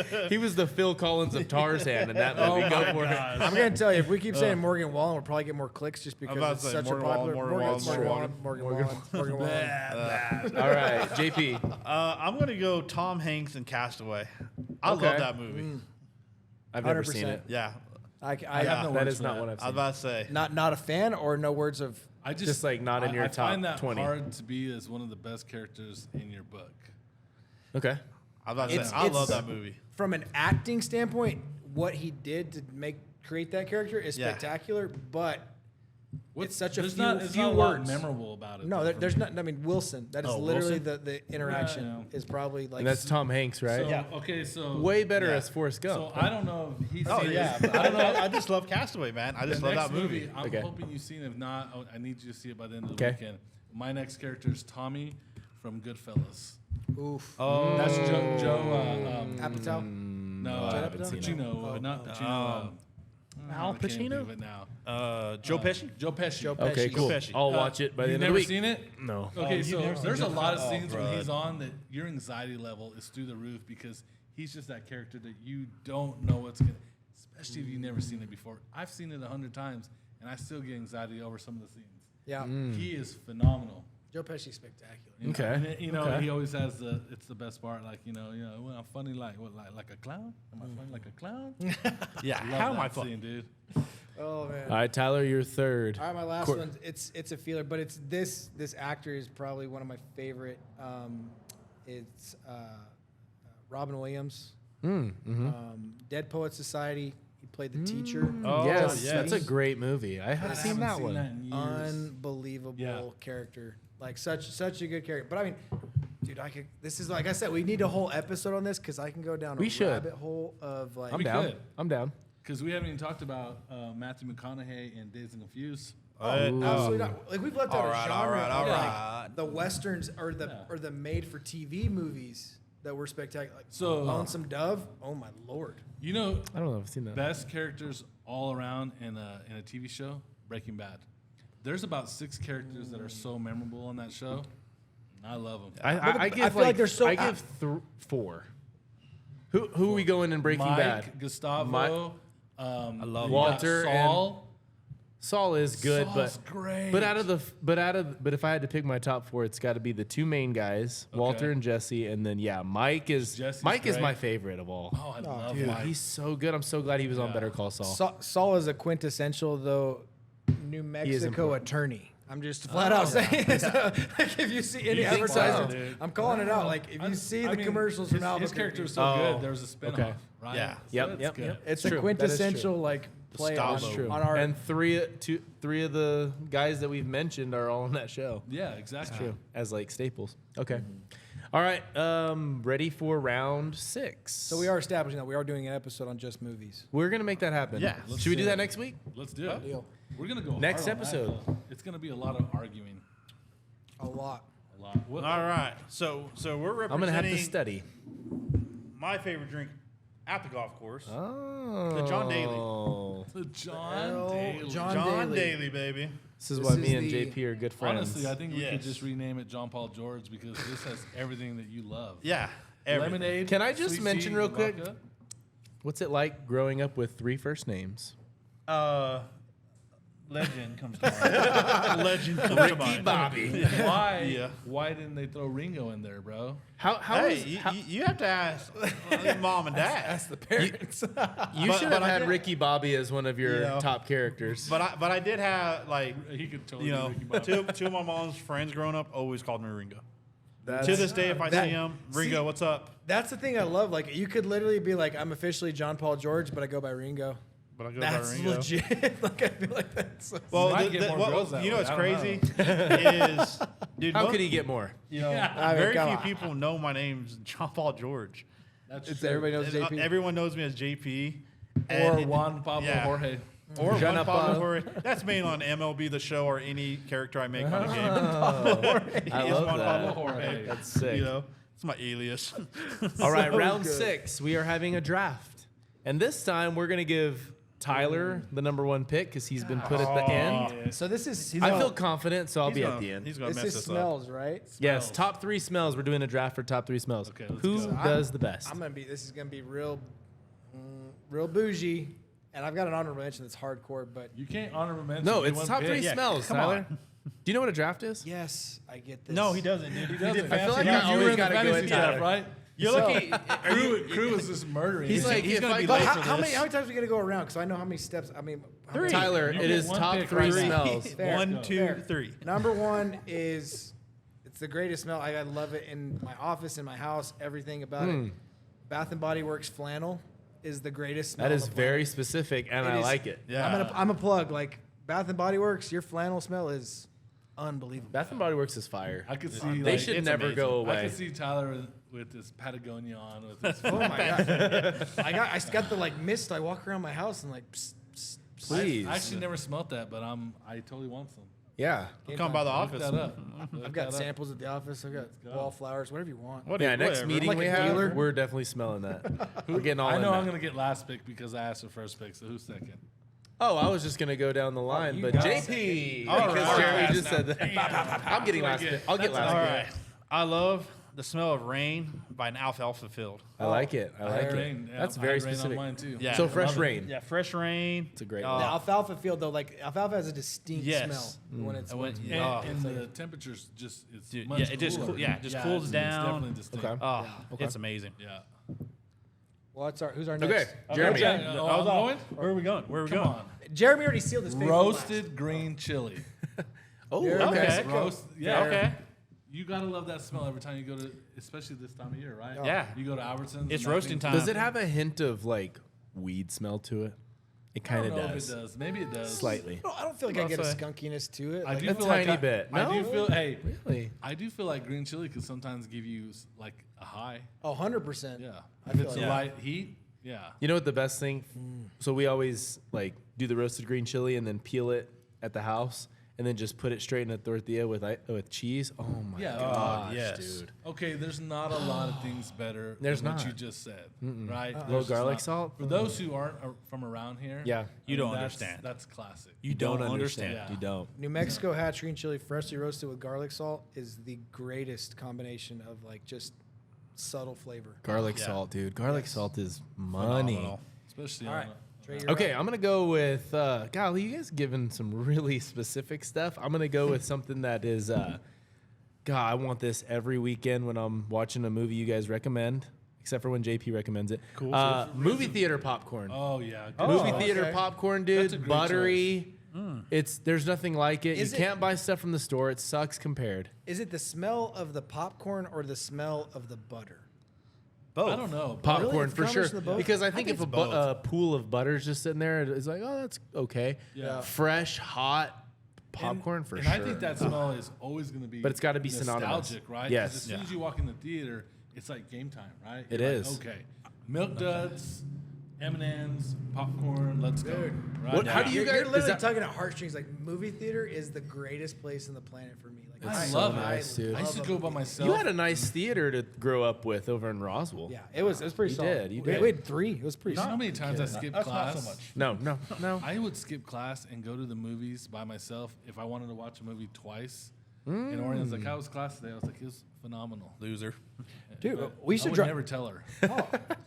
actor.
He was the Phil Collins of Tarzan in that movie. Go for it.
I'm gonna tell you, if we keep saying Morgan Wallen, we'll probably get more clicks just because
about
it's
to say
such
Morgan
a popular
Wallen, Morgan Wallen,
Morgan Wallen.
All right, JP.
I'm going to go Tom Hanks in Castaway. I
Okay.
love that movie.
I've never seen
100%.
it.
Yeah.
I
Yeah.
have no
That
words
is
for
not
that.
what I've
I was
seen.
about to say.
Not a fan or no words of.
I
Just, like, not in your
I
top
find that
20.
hard to be as one of the best characters in your book.
Okay.
I was about to
It's-
say. I
it's-
love that movie.
From an acting standpoint, what he did to create that character is
Yeah.
spectacular, but it's such a
There's
few,
not, it's
few
not a lot
words.
memorable about it.
No,
though,
there,
for
there's
me.
not. I mean, Wilson. That is
Oh,
literally
Wilson?
the interaction
Yeah.
is probably like.
And that's Tom Hanks, right?
So,
Yeah.
okay, so
Way better
Yeah.
as Forrest Gump.
So I don't know if he's
Oh
seen
yeah,
it.
but I don't know. I just love Castaway, man. I just
The
love
next
that movie.
I'm
Okay.
hoping you've seen it. If not, I need you to see it by the end of the
Okay.
weekend. My next character is Tommy from Goodfellas.
Oof.
Oh,
That's Joe.
Apatow.
No,
I haven't seen it.
Pacino. Not Pacino.
Al
I can't think
Pacino?
of it now.
Joe Pesci.
Joe Pesci.
Joe
Okay,
Pesci.
cool.
Pesci.
I'll watch it by the
You've
end of the
never
week.
seen it?
No.
Okay,
you've
so
never seen
there's a
Joe
lot of
Pesci?
scenes when
Oh,
he's
bro.
on that your anxiety level is through the roof because he's just that character that you don't know what's gonna. Especially if you've never seen it before. I've seen it 100 times and I still get anxiety over some of the scenes.
Yeah.
He is phenomenal.
Joe Pesci's spectacular.
You know,
Okay.
and, you know,
Okay.
he always has it's the best part. Like well, I'm funny like a clown. Am I funny like a clown?
Yeah.
Love
How am I
that
funny?
scene, dude?
Oh man.
All right, Tyler, you're third.
All right, my last
Court-
one. It's a feeler, but it's this actor is probably one of my favorite. It's Robin Williams. Dead Poets Society. He played the teacher.
Oh,
yes,
yes.
that's a great movie. I have
I
seen
haven't
that
seen
one.
that in years.
Unbelievable
Yeah.
character. Like such a good character. But I mean, dude, this is like I said, we need a whole episode on this because I can go down
We
a
should.
rabbit hole of like.
I'm
We
down.
could.
I'm down.
Because we haven't even talked about Matthew McConaughey in Dazed and Confused.
Absolutely not. Like we've left out a genre of
right.
like the westerns or the made for TV movies that were spectacular. Like
So-
Lonesome Dove. Oh my lord.
You know,
I don't know if I've seen that.
best characters all around in a TV show, Breaking Bad. There's about 6 characters that are so memorable on that show. And I love them.
I give
I feel like they're so-
I give 4. Who are we going in Breaking
Mike,
Bad?
Gustavo,
I love
Walter
Saul.
Saul is good,
Saul's
but
great.
but if I had to pick my top 4, it's got to be the 2 main guys, Walter and Jesse, and then Mike is
Jesse's
Mike is
great.
my favorite of all.
Oh, I love
Dude,
Mike.
he's so good. I'm so glad he was on Better Call Saul.
Saul is a quintessential though New Mexico
important.
attorney. I'm just flat out saying this. Like if you see any
You think so?
advertisements,
Dude.
I'm calling it out. Like if you see the commercials from
his
Albuquerque,
character is so
Oh,
good. There was a spinoff,
okay.
right?
Yeah.
So
Yep,
that's good.
it's
True.
a
That is
quintessential like play on,
Gustavo.
True.
on our.
And three of the guys that we've mentioned are all on that show.
Yeah, exactly.
True. As like staples. Okay. All right. Ready for round 6.
So we are establishing that we are doing an episode on just movies.
We're gonna make that happen.
Yeah.
Should we do that next week?
Let's do it.
Deal.
We're gonna go
Next
hard on that,
episode.
though. It's gonna be a lot of arguing.
A lot.
A lot. What,
All right. So we're representing
I'm gonna have to study.
my favorite drink at the golf course.
Oh.
The John Daly.
The John Daly.
John
Daly, baby.
This is
This
why
is
me and
the-
JP are good friends.
Honestly, I think we could
Yes.
just rename it John Paul George because this has everything that you love.
Yeah. Everything.
Lemonade.
Can I just
sweet
mention
tea,
real quick?
vodka.
What's it like growing up with 3 first names?
Legend comes to mind. Legend comes to mind.
Bobby.
Why?
Yeah.
Why didn't they throw Ringo in there, bro?
How
Hey,
is-
you,
how-
you have to ask mom and dad.
That's the parents.
you
but-
should
but
have
I
had
did-
Ricky Bobby as one of your
You know.
top characters.
But I did have like
He could totally
you
do
know
Ricky Bobby.
two of my mom's friends growing up always called me Ringo.
That's,
To this day, if I
that-
see him, Ringo,
see-
what's up?
That's the thing I love. Like you could literally be like, I'm officially John Paul George, but I go by Ringo.
But I go
That's
by Ringo.
legit. Like I feel like that's. So
Well,
might get more girls that
you know
way,
what's
I don't
crazy is, dude,
How
most-
could he get more?
you know,
I mean,
very
come
few
on.
people know my name's John Paul George.
That's
It's
true.
everybody knows
And,
JP.
everyone knows me as JP.
Or
and it-
Juan Pablo
yeah.
Jorge.
Or
John
Juan Pablo
Pablo.
Jorge. That's mainly on MLB The Show or any character I make on a game.
I
It's
love
Juan
that.
Pablo Jorge.
That's sick.
You know, it's my alias.
All right,
So
round
good.
6. We are having a draft, and this time we're gonna give Tyler the number 1 pick because he's been put at the end.
So this is.
I feel confident, so I'll be at the end.
He's gonna
This
mess
is
this up.
smells, right?
Yes,
Smells.
top 3 smells. We're doing a draft for top 3 smells.
Okay, let's
Who
go.
does the best?
I'm gonna be. This is gonna be real, real bougie, and I've got an honorable mention that's hardcore. But
You can't honorable mention.
No,
only
it's
one
top
pick.
3
Yeah,
smells,
come
Tyler.
on.
Do you know what a draft is?
yes, I get this.
No, he doesn't, dude.
He
He
doesn't.
did
I feel like
fancy.
I
You were
always
in the
gotta go
fantasy
with
draft,
Tyler.
right?
You're lucky.
Crew was just murdering.
He's
you.
like,
he's
if
gonna
I
be
go-
late
But
for
how
this.
many times are we gonna go around? Because I know how many steps. I mean, how many-
Tyler,
You
it
get
is
one
top
pick
3
right now.
smells.
Fair.
1, 2,
Fair.
3.
Number 1 is it's the greatest smell. I love it in my office, in my house, everything about it. Bath and Body Works flannel is the greatest smell.
That
on
is
the
very specific, and
It
I
is-
like it.
Yeah.
I'm a plug. Like Bath and Body Works, your flannel smell is unbelievable.
Bath and Body Works is fire.
I could see.
They
like,
should
it's
never
amazing.
go
I
away.
could see Tyler with his Patagonia on, with his.
Oh my god! I got the like mist. I walk around my house and like. Psst, psst, psst.
Please.
I actually never smelt that, but I totally want some.
Yeah.
Come by the
Look
office.
that up.
I've got samples at the office. I've got wallflowers, whatever you want.
Yeah, next
Whatever.
meeting
Like
we
a
have,
dealer.
we're definitely smelling that. We're getting all
I
in
know
that.
I'm gonna get last pick because I asked for first pick. So who's second?
Oh, I was just gonna go down the line,
you
but
got
JP,
All
because
right.
Jeremy just said that. I'm getting last. I'll get last.
All right. I love the smell of rain by an alfalfa field.
I like it. I like it.
Rain. Yeah,
That's
I
very
had rain
specific.
On mine too.
Yeah.
So
I
fresh
love it.
rain.
Yeah, fresh rain.
It's a great
The
one.
alfalfa field though, like alfalfa has a distinct
Yes.
smell when it's.
I went-
when-
Oh.
And the temperatures just it's
Dude,
much
yeah, it just
cooler.
cool- yeah, it just cools
it's
down.
definitely distinct.
Okay.
Oh,
Okay.
it's amazing.
Yeah.
Well, who's our
Okay,
next?
Jeremy.
Okay. Oh, I'm going?
Where are we going? Where are we
Come
going?
on.
Jeremy already sealed his favorite
Roasted green chili.
Oh,
You're
okay.
Mexico.
Roast. Yeah.
Okay.
You gotta love that smell every time you go to, especially this time of year, right?
Yeah.
You go to Albertsons.
It's
and
roasting
that
time.
Does it have a hint of like weed smell to it? It
I
kind
don't
of
know
does.
if it does. Maybe it does.
Slightly.
I don't feel like I get a
Also-
skunkiness to it.
I
Like,
do
a
feel
tiny
like
bit.
I do
No?
feel. Hey,
Really?
I do feel like green chili could sometimes give you like a high.
100%.
Yeah.
I
If
feel
it's
like
a
that.
light heat. Yeah.
You know what the best thing? So we always like do the roasted green chili and then peel it at the house and then just put it straight in a tortilla with cheese. Oh my gosh,
yes.
dude.
Okay, there's not a lot of things better
There's
than what
not.
you just said, right?
Little
There's just
garlic
not.
salt?
For those who aren't from around here,
Yeah.
You don't
that's-
understand.
That's classic.
You don't understand.
Yeah.
You don't.
New Mexico hatchery and chili freshly roasted with garlic salt is the greatest combination of like just subtle flavor.
Garlic
Yeah.
salt, dude. Garlic salt is money.
Phenomenal.
Especially
All
on
right.
a-
Trey, you're
Okay,
up.
I'm gonna go with golly, you guys giving some really specific stuff. I'm gonna go with something that is God, I want this every weekend when I'm watching a movie you guys recommend, except for when JP recommends it.
Cool.
Movie theater popcorn.
Oh yeah. good
Movie
choice.
theater
okay.
popcorn,
That's a
dude.
great
Buttery. There's nothing like it.
Is
You
it-
can't buy stuff from the store. It sucks compared.
Is it the smell of the popcorn or the smell of the butter?
Both.
I don't know.
Popcorn
It's a
for sure.
combination of both?
Because I think if
it's
a
both.
pool of butter's just sitting there, it's like, oh, that's okay.
Yeah.
Fresh, hot popcorn for
and
sure.
I think that smell is always going to be.
But it's gotta be synonymous.
nostalgic, right? 'Cause
Yes.
As soon as you walk in the theater, it's like game time, right?
It
You're
is.
like, okay. Milk duds, M&Ms, popcorn. Let's go.
Dude.
Right?
What- how do you
You're
guys- is
literally
that-
tugging at heartstrings. Like movie theater is the greatest place in the planet for me. Like
I
so
love
nice,
it.
dude.
I used to
love
go
a
by
movie
myself.
You had a nice theater to grow up with over in Roswell.
Yeah, it was pretty
You
solid.
did, you
We
did.
had 3. It was pretty
You know how
solid.
many times I skipped
That's
class?
not so much.
No.
I would skip class and go to the movies by myself if I wanted to watch a movie twice. And Orion's like, "How was class today?" I was like, "It was phenomenal."
Loser.
Dude,
But
we used
I
to
would
drive.
never tell her.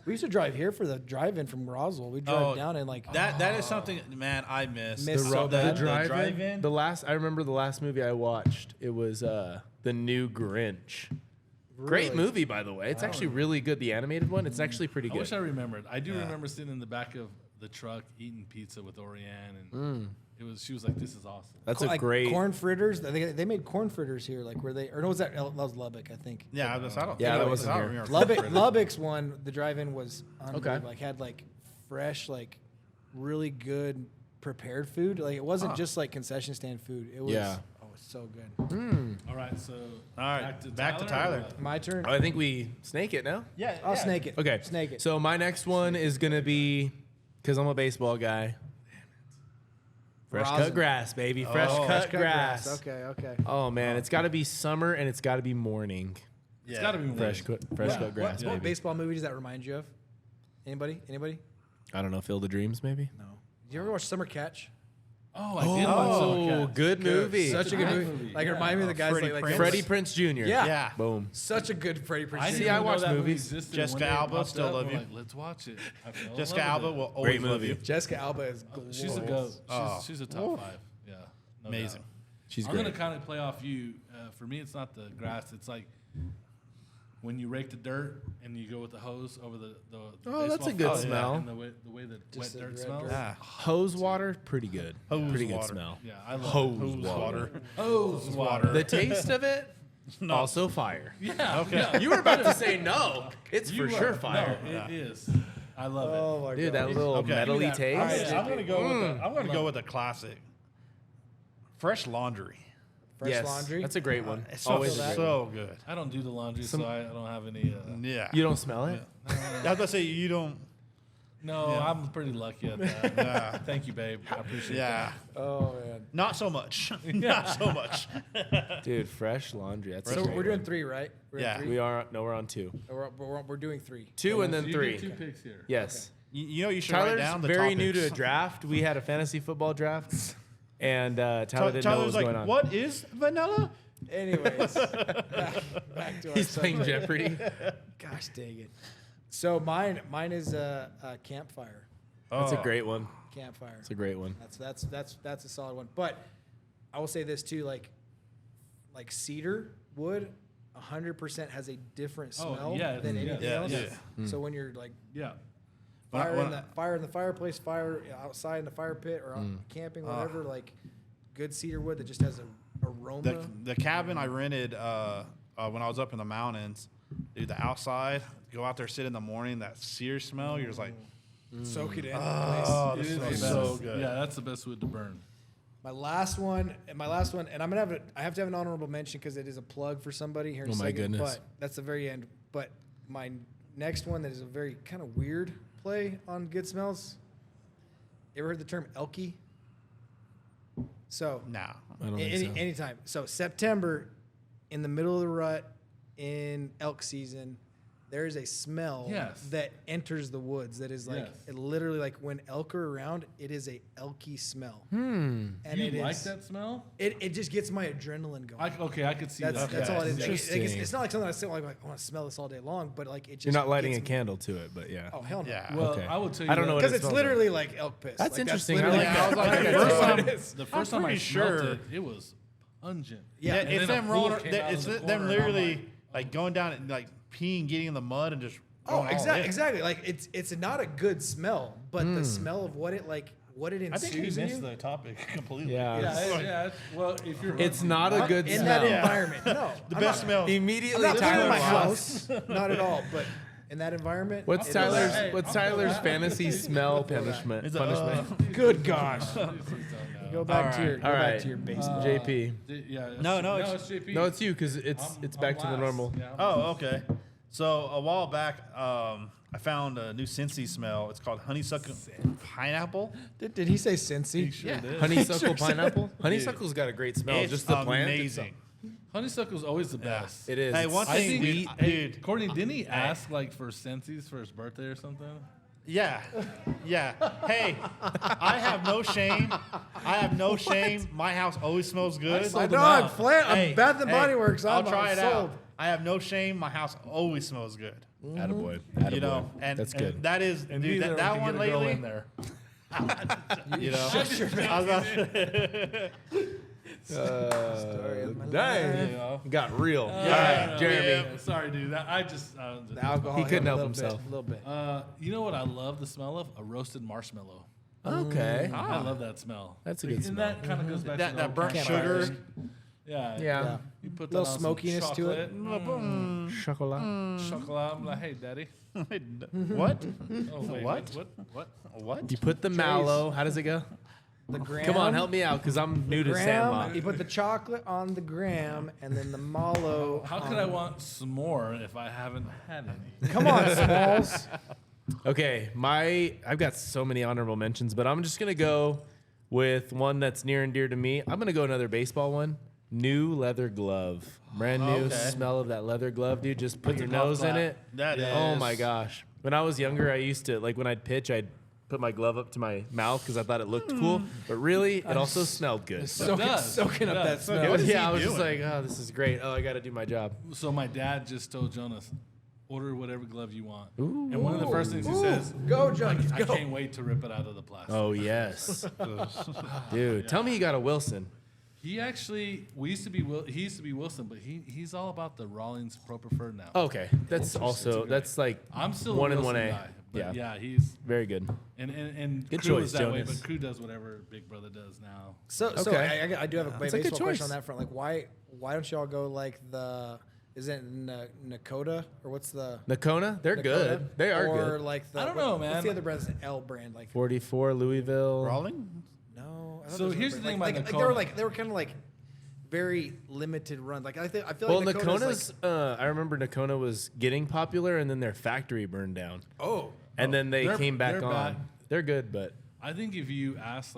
We used to drive here for the drive-in from Roswell. We drive down and like
That is something, man. I miss
Miss
the,
so
the,
bad.
the
drive-in.
drive-in.
The last I remember the last movie I watched. It was the new Grinch. Great
Really?
movie, by the way. It's actually really good. The animated one. It's actually pretty
I
good.
wish I remembered. I do remember sitting in the back of the truck eating pizza with Orianne, and she was like, "This is awesome."
That's
like
a great.
corn fritters. They made corn fritters here, like where they or no, was that was Lubbock? I think.
Yeah, I don't.
Yeah,
think
that
I
wasn't
I don't
here.
remember.
Lubbock's one, the drive-in was unbelievable. Like had like fresh, like really good prepared food. Like it wasn't just like concession stand food. It was
Yeah.
oh, it's so good.
All right, so
All right, back to Tyler.
or what?
My turn.
I think we snake it now.
Yeah,
I'll snake it.
Okay.
Snake it.
So my next one is gonna be because I'm a baseball guy. Fresh
Rosin.
cut grass, baby. Fresh cut grass.
Okay.
Oh man, it's got to be summer and it's got to be morning.
It's got to be
Fresh cut grass,
What
baby.
baseball movie does that remind you of? Anybody?
I don't know. Field of Dreams, maybe.
No. Did you ever watch Summer Catch?
Oh, I did watch Summer
Oh,
Catch.
good movie.
Such a good
Great
movie.
movie.
Like it
Yeah.
reminded me of the guys
Freddie
like
Prinze.
Freddie Prinze Jr.
Yeah.
Yeah.
Boom.
Such a good Freddie Prinze.
I
Jr.
See, I
didn't
watch
know that movie
movies.
existed.
Jessica
One day it
Alba,
popped
still
up,
love
we're
you.
like, let's watch it. I fell in
Jessica
love
Alba
with it.
will always
Great
love
movie.
you.
Jessica Alba is
She's a
glorious.
goat. She's a top 5. Yeah, no
Amazing.
doubt.
She's
I'm
great.
gonna kind of play off you. For me, it's not the grass. It's like when you rake the dirt and you go with the hose over the
Oh, that's a
baseball
good
field,
smell.
And the way the wet
the
dirt
red
smells.
dirt.
Yeah.
Hose water, pretty good.
Hose
pretty good
water.
smell.
Yeah, I love
Hose
Hose
water.
water.
hose water.
The taste of it,
No.
also fire.
Yeah.
Okay.
You were about to say no. It's for sure fire.
No, it is. I love
Oh my
Dude,
god.
that little
Okay.
metally
Give me that.
taste.
I'm gonna go with I'm gonna go with a classic. Fresh laundry.
Fresh
yes,
laundry.
that's a great one.
It's
Always
feel
a
that.
great one.
so good.
it. I don't do the laundry, so I don't have any.
Yeah.
You don't smell it?
I was about to say you don't.
No,
Yeah.
I'm pretty lucky at that.
Yeah.
Thank you, babe. I appreciate
Yeah.
Oh man.
Not so much. Not so much.
Dude, fresh laundry. That's
So
a great
we're doing
one.
3, right? We're
Yeah.
Three?
We are. No, we're on 2.
We're doing 3.
2 and
that.
then
You
3.
get 2 picks here.
Yes.
You know you should write
Tyler's
down the
very new to a
topics.
draft. We had a fantasy football draft, and Tyler didn't know what
Tyler's
was
like,
going on.
what is vanilla?
Anyways, back to our
He's playing
subject.
Jeopardy.
Gosh dang it. So mine is a campfire.
That's a
Oh.
great one.
Campfire.
It's a great one.
That's a solid one. But I will say this too, like cedar wood, 100% has a different
Oh,
smell
yeah,
than anything
yeah,
else.
yeah.
So when you're like
Yeah.
fire in the fireplace, fire outside in the fire pit, or out camping, whatever, like good cedar wood that just has a aroma.
The cabin I rented when I was up in the mountains, dude, the outside, go out there, sit in the morning, that sear smell, you're just like,
Soak it in.
oh,
It
this
is
smells
the
so
best.
good.
Yeah, that's the best wood to burn.
My last one, and I'm gonna I have to have an honorable mention because it is a plug for somebody here in
Oh
a
my
second.
goodness.
But that's the very end. But my next one that is a very kind of weird play on good smells. You ever heard the term elky? So
Nah.
I don't think so.
anytime. So September, in the middle of the rut, in elk season, there is a smell
Yes.
that enters the woods that is like
Yes.
it literally like when elk are around, it is a elky smell.
Hmm.
And
Do you
it
like
is-
that smell?
It just gets my adrenaline going.
I could see
That's
that.
all it is.
Yeah.
Like, it's
Interesting.
not like something I sit like I want to smell this all day long, but like it just
You're not lighting a
gets me-
candle to it, but yeah.
Oh hell no!
Yeah.
Well,
Okay.
I will tell you.
I don't know what
Because
it
it's
smells
literally like elk piss.
That's
Like,
interesting. I
literally
like
how-
that.
I was like,
that's
the
what
first
it
time-
is.
The first
I'm
time I
pretty
smelled
sure-
it, it was pungent.
Yeah,
Yeah,
And
it's
then a
them
pool
rolling.
came out
It's
of the
them
corner, and I'm
literally like going down and like peeing, getting in the mud, and just.
Oh,
going all in.
exactly. Like it's not a good smell, but the smell of what it
I think he
ensues in
missed
you
the topic completely.
Yeah.
Yeah. Well, if you're
It's not a good
in
smell.
that environment. No,
The
I'm
best
not,
smell.
I'm
Immediately,
not putting it in
Tyler
my
lost.
house, not at all. But in that environment,
What's
it is-
Tyler's
Hey,
What's
I'll
Tyler's
go back.
fantasy smell punishment?
It's a,
Punishment.
Good gosh! Go back to
All
your
right.
go
All
back
right.
to your basement.
JP.
Yeah.
No,
it's JP.
No, it's you because it's
I'm
back to the
last.
normal.
Yeah, I'm
Oh, okay. So a while back, I found a new Scentsy smell. It's called honeysuckle pineapple.
Did he say Cincy?
sure
Yeah.
did.
Honeysuckle pineapple. Honeysuckle's got a great smell.
It's
Just the plant.
amazing.
Honeysuckle's always the best.
It is.
Hey,
It's
one
I
thing,
think,
dude,
hey, Courtney, didn't he ask like for Scentsies for his birthday or something?
Yeah, yeah. Hey, I have no shame. I have no shame. My house always smells good.
I
My
sold
dog,
out.
Flan, Bath and Body Works.
I'll
I'm
try it
sold.
out. I have no shame. My house always smells good.
Attaboy.
You know, and
That's
and
good.
that is
And
dude,
neither
that
can
one
get a girl
lately.
in there.
You know, I was about to-
Dang.
you know.
Got real. All
Yeah.
right, Jeremy.
Yeah, sorry, dude. I just.
The alcohol.
He
hit
couldn't
him a
help
little
himself.
Bit, a little bit.
You know what I love the smell of? A roasted marshmallow.
Okay.
I love that smell.
That's a good
And
smell.
that kind of goes back
That-
to
that
the
burnt
campfire.
sugar.
Yeah.
Yeah.
You put
Little
that on
smokiness
some
to it.
chocolate.
Chocolat.
Chocolate. I'm like, hey, daddy.
What?
Oh, wait,
What?
What?
What?
You put the mallow. How does it go?
The gram.
Come on, help me out because I'm new to
Gram.
Sandlot.
You put the chocolate on the gram, and then the mallow.
How could I want some more if I haven't had any?
Come on, Smalls.
Okay, I've got so many honorable mentions, but I'm just gonna go with one that's near and dear to me. I'm gonna go another baseball one. New leather glove, brand new
Okay.
smell of that leather glove, dude. Just put your
a golf
nose in
clap.
it.
That
Oh
is-
my gosh! When I was younger, I used to like when I'd pitch, I'd put my glove up to my mouth because I thought it looked cool. But really, it also smelled good.
Soaking
does.
up
It
that
does.
smell.
What is
Yeah,
he
I was just
doing?
like, oh, this is great. Oh, I got to do my job.
So my dad just told Jonas, order whatever glove you want. And one of the first things he says,
Go, Jonas,
I
go.
can't wait to rip it out of the plastic.
Oh yes, dude. Tell me you got a Wilson.
He actually, he used to be Wilson, but he's all about the Rawlings Pro Preferred now.
Okay, that's also that's like
I'm still
one
a
and
Wilson
1A.
guy, but
Yeah.
yeah, he's
very good.
and
Good
Crew
choice,
is that way,
Jonas.
but Crew does whatever Big Brother does now.
So
Okay.
I do have a
That's a good
baseball question
choice.
on that front. Like, why don't y'all go like the? Is it Nakota or what's the?
Nakona, they're
Nakota?
good. They are
or
good.
like the.
I don't know,
What's
man.
the other brand? It's an L brand. Like
44 Louisville.
Crawling?
no. I thought
So
there was
here's
another
the thing
brand.
about
they were kind of like very limited runs. Like I feel
Well,
like
Nakona's. I remember Nakona was getting popular, and then their factory burned down,
oh.
and then they
They're-
came back
they're
on.
bad.
They're good, but
I think if you ask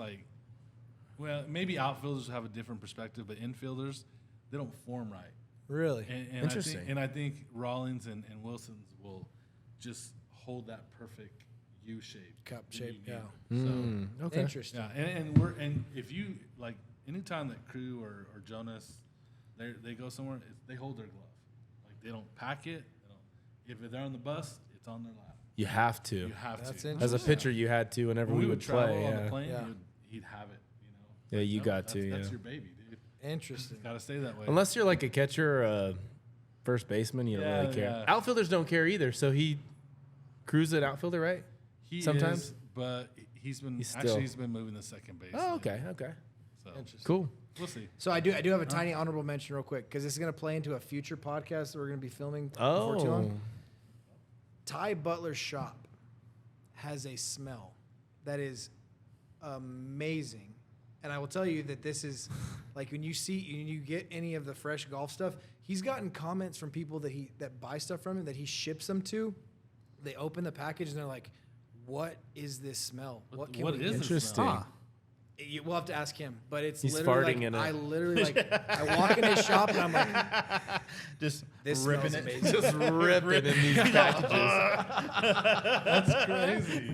well, maybe outfielders have a different perspective, but infielders, they don't form right.
Really?
And
Interesting.
I think Rawlings and Wilsons will just hold that perfect U shape,
Cup
that
shape,
you
yeah.
need. So,
okay.
Interesting.
yeah, and if you like anytime that Crew or Jonas, they go somewhere, they hold their glove, like they don't pack it. They don't, if they're on the bus, it's on their lap.
You have to.
You have
That's
to.
interesting.
As a pitcher, you had to whenever
When
we
we
would
would travel
play.
on the
Yeah.
plane,
Yeah.
he'd have it.
Yeah, you got
that's,
to,
That's
yeah.
your baby, dude.
Interesting.
Got to stay that way.
Unless you're like a catcher or a first baseman, you don't
Yeah,
really care.
yeah.
Outfielders don't care either. So he Crew's an outfielder, right?
he
sometimes?
is, but he's been
He's
actually
still-
he's been moving to second base.
Oh, okay, okay,
So
Interesting.
cool.
we'll see.
So I do have a tiny honorable mention real quick because this is going to play into a future podcast that we're going to be filming before too
Oh,
long. Ty Butler's shop has a smell that is amazing. And I will tell you that this is like when you get any of the fresh golf stuff, he's gotten comments from people that buy stuff from him that he ships them to. They open the package and they're like, "What is this smell? What can
What
we
is
get?"
this
interesting.
smell?
We'll have to ask him, but it's
He's
literally
farting
like,
in it.
I literally like I walk in his shop and I'm like,
Just
this
ripping
smells
it.
amazing.
Just ripping in these packages.
That's crazy.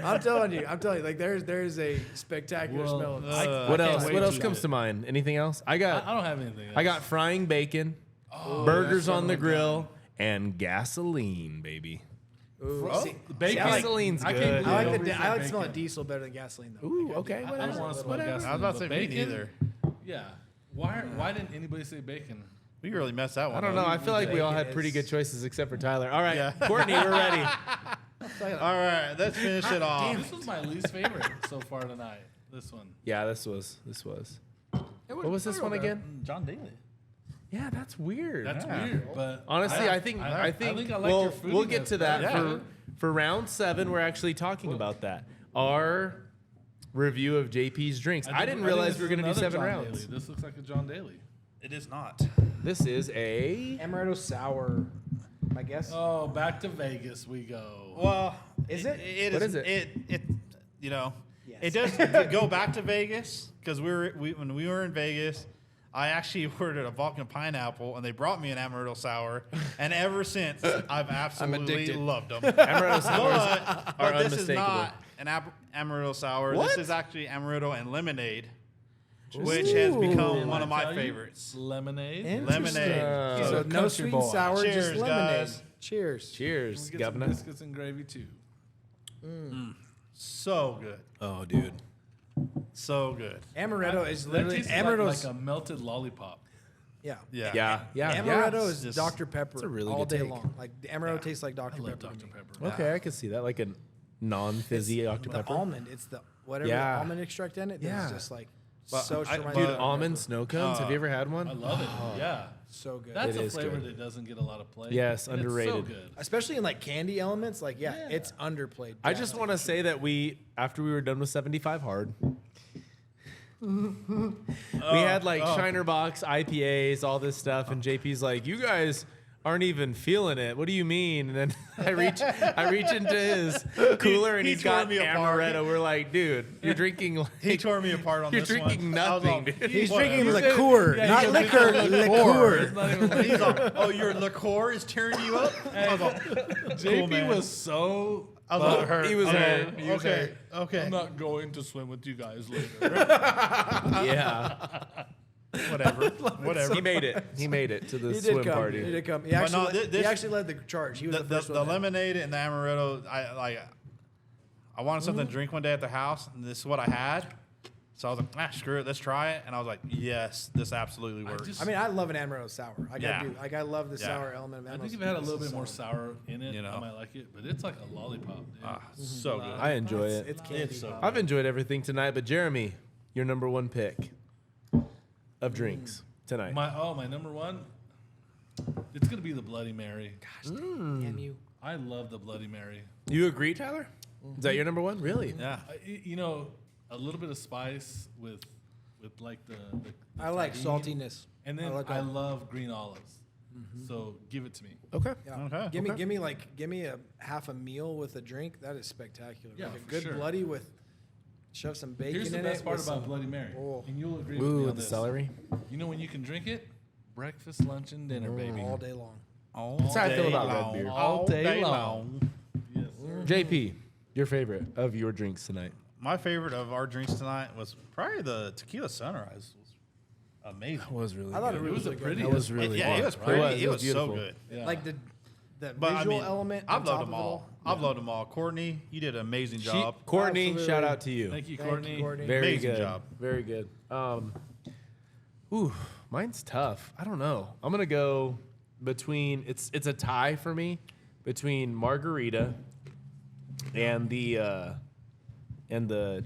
I'm telling you, like there's a spectacular
Well,
smell. Of this.
What
I can't
else?
wait
What else
to
comes
eat
to
it.
mind? Anything else? I
I
got
don't have anything else.
I got frying bacon, burgers on the grill, and gasoline, baby.
Ooh, see,
bacon.
I like-
Gasoline's
I
good.
can't believe
I like
nobody
the
said
I like the smell of
bacon.
diesel better than gasoline though.
Ooh, okay,
I
whatever.
don't want to smell
whatever.
gasoline.
I was about to
but
say me
bacon?
neither.
Yeah. Why didn't anybody say bacon?
We really messed that one
I don't
up.
know. I feel like we all
Bacon
had pretty
is-
good choices except for Tyler. All right,
Yeah.
Courtney, we're ready.
All right, let's finish it off.
This was my least favorite so far tonight. This one.
Yeah, this was. What was this one again?
John Daly.
Yeah, that's weird.
That's weird, but
Honestly, I think
I
I
like your
we'll get
fruitiness
to that
better.
for round 7. We're actually talking about that. Our review of JP's drinks. I didn't realize we were going to do 7 rounds.
This looks like a John Daly.
It is not.
This is a
Amaretto sour. I guess.
Oh, back to Vegas we go.
Well,
Is it?
What is it?
It you know,
Yes.
it does go back to Vegas because when we were in Vegas, I actually ordered a vodka pineapple and they brought me an amaretto sour, and ever since I've absolutely
addicted.
loved them.
Amaretto sours
But
are
this is
unmistakable.
not an amaretto sour.
What?
This is actually amaretto and lemonade, which has become
Did
one
I
of my
tell you?
favorites.
Lemonade.
Lemonade.
So
Uh,
no
country
sweet
boy.
sour,
Cheers,
just lemonade.
guys.
Cheers.
Cheers,
Get some
governor.
biscuits and gravy too.
So good.
Oh, dude.
So good.
Amaretto is
That
literally
tastes
amaretto's.
like a melted lollipop.
Yeah.
Yeah.
Yeah.
Amaretto
yeah.
is
Just-
Dr. Pepper
a really
all
good
day
take.
long. Like the amaretto tastes like Dr.
I love
Pepper. to
Dr.
me.
Pepper.
Okay, I can see that. Like a non-fizzy Dr.
The
Pepper.
almond, it's the whatever
Yeah.
the almond extract in it.
Yeah.
It's just like
But
so.
I-
reminds
but-
me
Dude,
of
almond
Pepper.
snow cones. Have you ever had one?
I love it. Yeah.
So good.
That's
It
a
is
flavor
good.
that doesn't get a lot of play.
Yes,
and it's
underrated.
so good.
Especially in like candy elements. Like yeah, it's underplayed.
I just want to say that after we were done with 75 Hard, we had like Shiner Box, IPAs, all this stuff, and JP's like, "You guys aren't even feeling it. What do you mean?" And then I reach into his cooler, and
he
he's
tore
got
me apart.
amaretto. We're like, "Dude, you're drinking like
He tore me apart on
you're
this
drinking
one. I was
nothing,
all,
dude."
He's
whatever.
drinking liqueur,
Yeah,
not
he's
liquor.
drinking
Liqueur.
It's not even
He's all, oh, your liqueur is tearing you up? I was all,
JP
man.
was so.
I was all hurt.
He was
Okay,
hurt. He was
okay. Okay.
I'm not going to swim with you guys later.
Yeah,
Whatever.
he made it. He made it to the
He
swim
did come.
party.
He did come. He
But
actually,
no,
led,
this-
he actually led the charge. He was the, first
The
one. there.
lemonade and the amaretto, I wanted something to drink one day at the house, and this is what I had. So I was like, screw it, let's try it. And I was like, yes, this absolutely works.
I mean, I love an amaretto sour.
Yeah.
I love the
Yeah.
sour element of
I
amaretto.
think if it had a little bit more sour in it,
You know.
I might like it. But it's like a lollipop. Dude.
So good.
I enjoy it.
It's candy.
It's so
I've enjoyed everything tonight, but Jeremy, your number 1 pick of drinks tonight.
My number one. It's gonna be the Bloody Mary.
Damn you.
I love the Bloody Mary.
You agree, Tyler? Is that your number 1? Really?
Yeah.
You know, a little bit of spice with like the
I like
tahini.
saltiness.
And then
like
I
all-
love green olives. So give it to me.
Okay.
Yeah.
Okay.
Give me a half a meal with a drink. That is spectacular.
Yeah,
like a
for
good
sure.
bloody with shove some bacon
Here's the
in
best
it.
part
with
about
some-
Bloody Mary,
Oh.
and you'll agree with me
Ooh,
on
the
this.
celery.
You know when you can drink it? Breakfast, lunch, and dinner, baby.
all day long.
That's how I feel
day
about red
long.
beer.
All day long. Yes, sir.
JP, your favorite of your drinks tonight?
My favorite of our drinks tonight was probably the tequila sunrise. It was amazing.
Was really
I thought
good.
it
It was
was
a
really
pretty.
That was really
yeah,
good.
it was pretty. It was, so
beautiful.
good.
Yeah.
Like the
But
visual
I mean,
element.
I've
on
loved
top
them
of it
all. I've loved them all. Courtney, you did an amazing job.
Courtney,
Absolutely.
shout out to you.
Thank you,
Thank
Courtney.
you, Courtney.
Very
Amazing
good.
job.
Very good. Ooh, mine's tough. I don't know. I'm gonna go between. It's a tie for me between margarita and the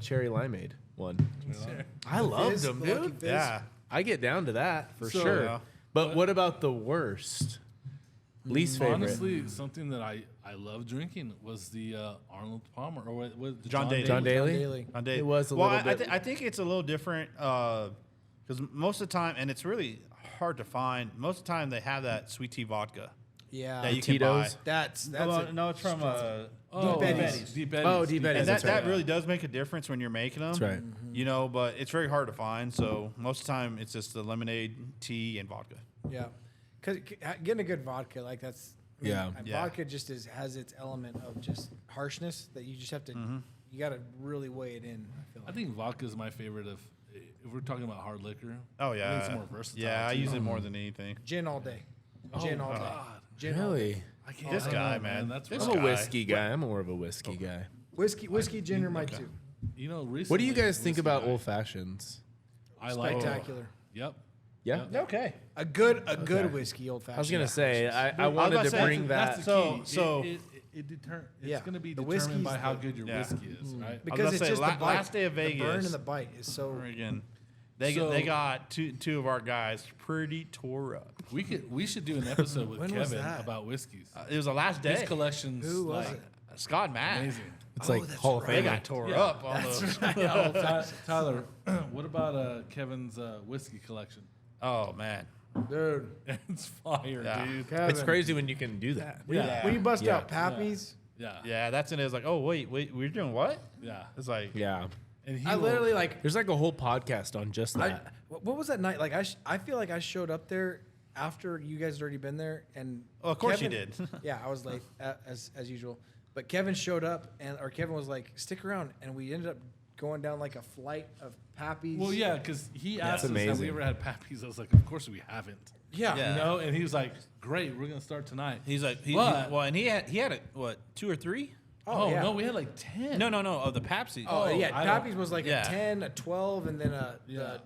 cherry limeade one. I loved
Fizz,
them,
the Lucky
dude.
Fizz.
Yeah.
I get down to that for
So,
sure.
yeah.
But what about the worst? Least favorite.
Honestly, something that I love drinking was the Arnold Palmer or what the
John Daly.
John Daly?
Daily.
On day.
It was a
well,
little bit-
I think it's a little different because most of the time, and it's really hard to find. Most of the time, they have that sweet tea vodka
Yeah.
that you can buy.
Tito's?
That's
No,
it.
no, it's from
Oh,
Deep
Eddies.
Deep Eddies.
Oh, Deep Eddies.
And
That's
that
right.
really does make a difference when you're making them.
That's right.
You know, but it's very hard to find. So most of the time, it's just the lemonade, tea, and vodka.
Yeah, because getting a good vodka, like that's
Yeah.
Yeah.
Vodka just has its element of just harshness that you just have to. You got to really weigh it in. I feel
I
like.
think vodka is my favorite if we're talking about hard liquor.
Oh
I
yeah,
think it's more versatile.
yeah. I
too.
use it more than anything.
Gin all day. Gin all day.
God.
Gin all day.
Really?
I can't.
This
I don't
guy,
know,
man.
That's
This
I'm
rough.
a
guy.
whiskey guy. I'm more of a whiskey guy.
Whiskey, gin are my two.
You know, recently.
What do you guys think
whiskey
about
guy,
old fashions?
I like.
Spectacular.
Yep.
Yeah.
Okay.
A good whiskey, old fashioned.
I was gonna say I
about
wanted
to
to
say,
bring
That's
that.
the key.
So-
it's
Yeah.
going to be
The
determined by
whiskey's
how
the-
good your
Yeah.
whiskey is, right?
because
gonna
it's
say,
just the bite.
last day of
The burn
Vegas-
and the bite is so.
Again, they
So-
got two of our guys pretty tore up.
We should do an episode with
When was
Kevin
that?
about whiskeys.
It was the last day.
His collections.
Who was
like,
it?
Scott and Matt.
Amazing.
It's like Hall of
They
Fame.
got tore
Yeah.
up on those.
Tyler, what about Kevin's whiskey collection?
Oh man.
Dude,
It's fire,
Yeah.
dude.
Kevin,
It's crazy when you can do that.
Yeah.
when you bust
Yeah.
out Pappies,
Yeah.
Yeah, that's in it. It's like, oh wait, we're doing what?
Yeah.
It's like,
Yeah.
And he
I
will-
literally like.
There's like a whole podcast on just that.
What was that night? Like I feel like I showed up there after you guys had already been there, and
oh, of course
Kevin-
you did.
Yeah, I was late as usual, but Kevin showed up, or Kevin was like, "Stick around," and we ended up going down like a flight of Pappies.
Well, yeah, because he asked us have
amazing.
we ever had Pappies. I was like, of course we haven't.
yeah,
Yeah.
You know, and he was like, great, we're gonna start tonight.
He's like,
But-
well, and he had a, what, 2 or 3?
Oh,
yeah.
no, we had like 10.
No, of the Pepsi.
Oh, yeah,
I don't-
Pappies was like
yeah.
a 10, a 12, and then
Yeah.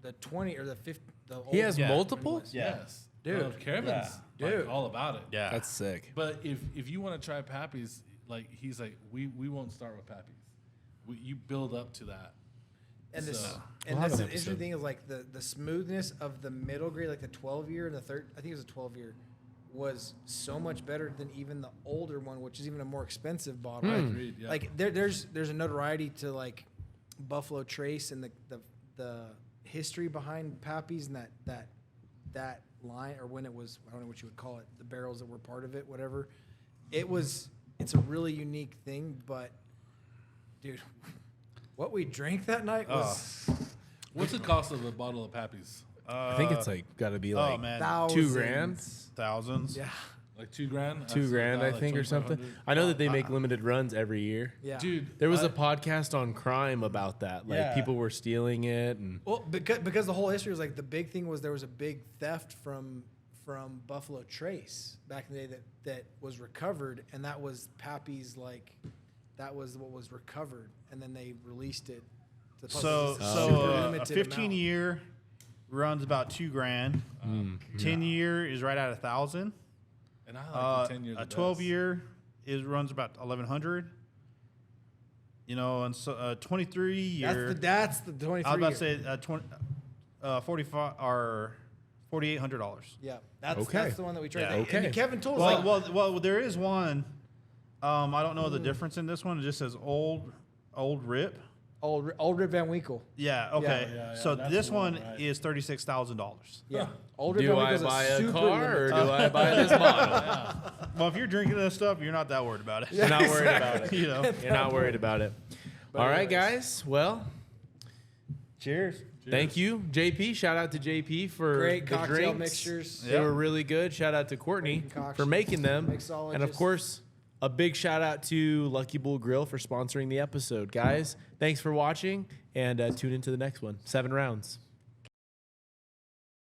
the 20 or the 50. The
He has
Yeah.
multiple?
Yes.
Dude.
Kevin's
Yeah.
like,
Dude.
all about it.
Yeah.
That's sick.
But if you want to try Pappies, like he's like, we won't start with Pappies. You build up to that.
And this,
So-
and
We'll have
this
an
interesting
episode.
thing is like the smoothness of the middle grade, like the 12-year and the third. I think it was a 12-year, was so much better than even the older one, which is even a more expensive bottle.
I
Like,
agreed, yeah.
like there's a notoriety to like Buffalo Trace and the history behind Pappies and that line, or when it was, I don't know what you would call it, the barrels that were part of it, whatever. It's a really unique thing, but dude, what we drank that night was
What's the cost of a bottle of Pappies?
I think it's like got to be like
oh man,
thousands.
$2,000.
thousands.
Yeah,
Like $2,000?
$2,000, I
Like
think, or something.
2,500?
I know that they make limited runs every year.
yeah,
Dude,
There was a podcast on crime about that. Like
Yeah.
people were stealing it, and
Well, because the whole history was like the big thing was there was a big theft from Buffalo Trace back in the day that was recovered, and that was Pappy's, like that was what was recovered, and then they released it to the public. It's a super
A
limited
15
amount.
year runs about $2,000. 10 year is right at 1,000.
and I like the 10 years.
A 12 year runs about 1,100. You know, and so 23 year.
That's the 23.
I was about to
year.
say 45 or $4,800.
Yeah, that's
Okay.
the one that we tried.
Yeah.
And
Okay.
Kevin told us like,
Well, there is one. I don't know the difference in this one. It just says old rip.
old Rip Van Winkle.
Yeah. Okay.
yeah,
So
that's
this
the one,
one
right.
is $36,000.
Yeah, old Rip
do
Van
I
Winkle's
buy
a
a
super
car or
limited.
do I buy this bottle?
Well, if you're drinking this stuff, you're not that worried about it.
You're not worried about it.
You know.
You're not worried about it. All right, guys. Well,
Cheers.
thank you, JP. Shout out to JP for
Great
the
cocktail
drinks.
mixtures.
They were really good. Shout out to Courtney
Great concoctions.
for making them.
Mixologist.
And of course, a big shout out to Lucky Bull Grill for sponsoring the episode. Guys, thanks for watching and tune into the next one. 7 rounds.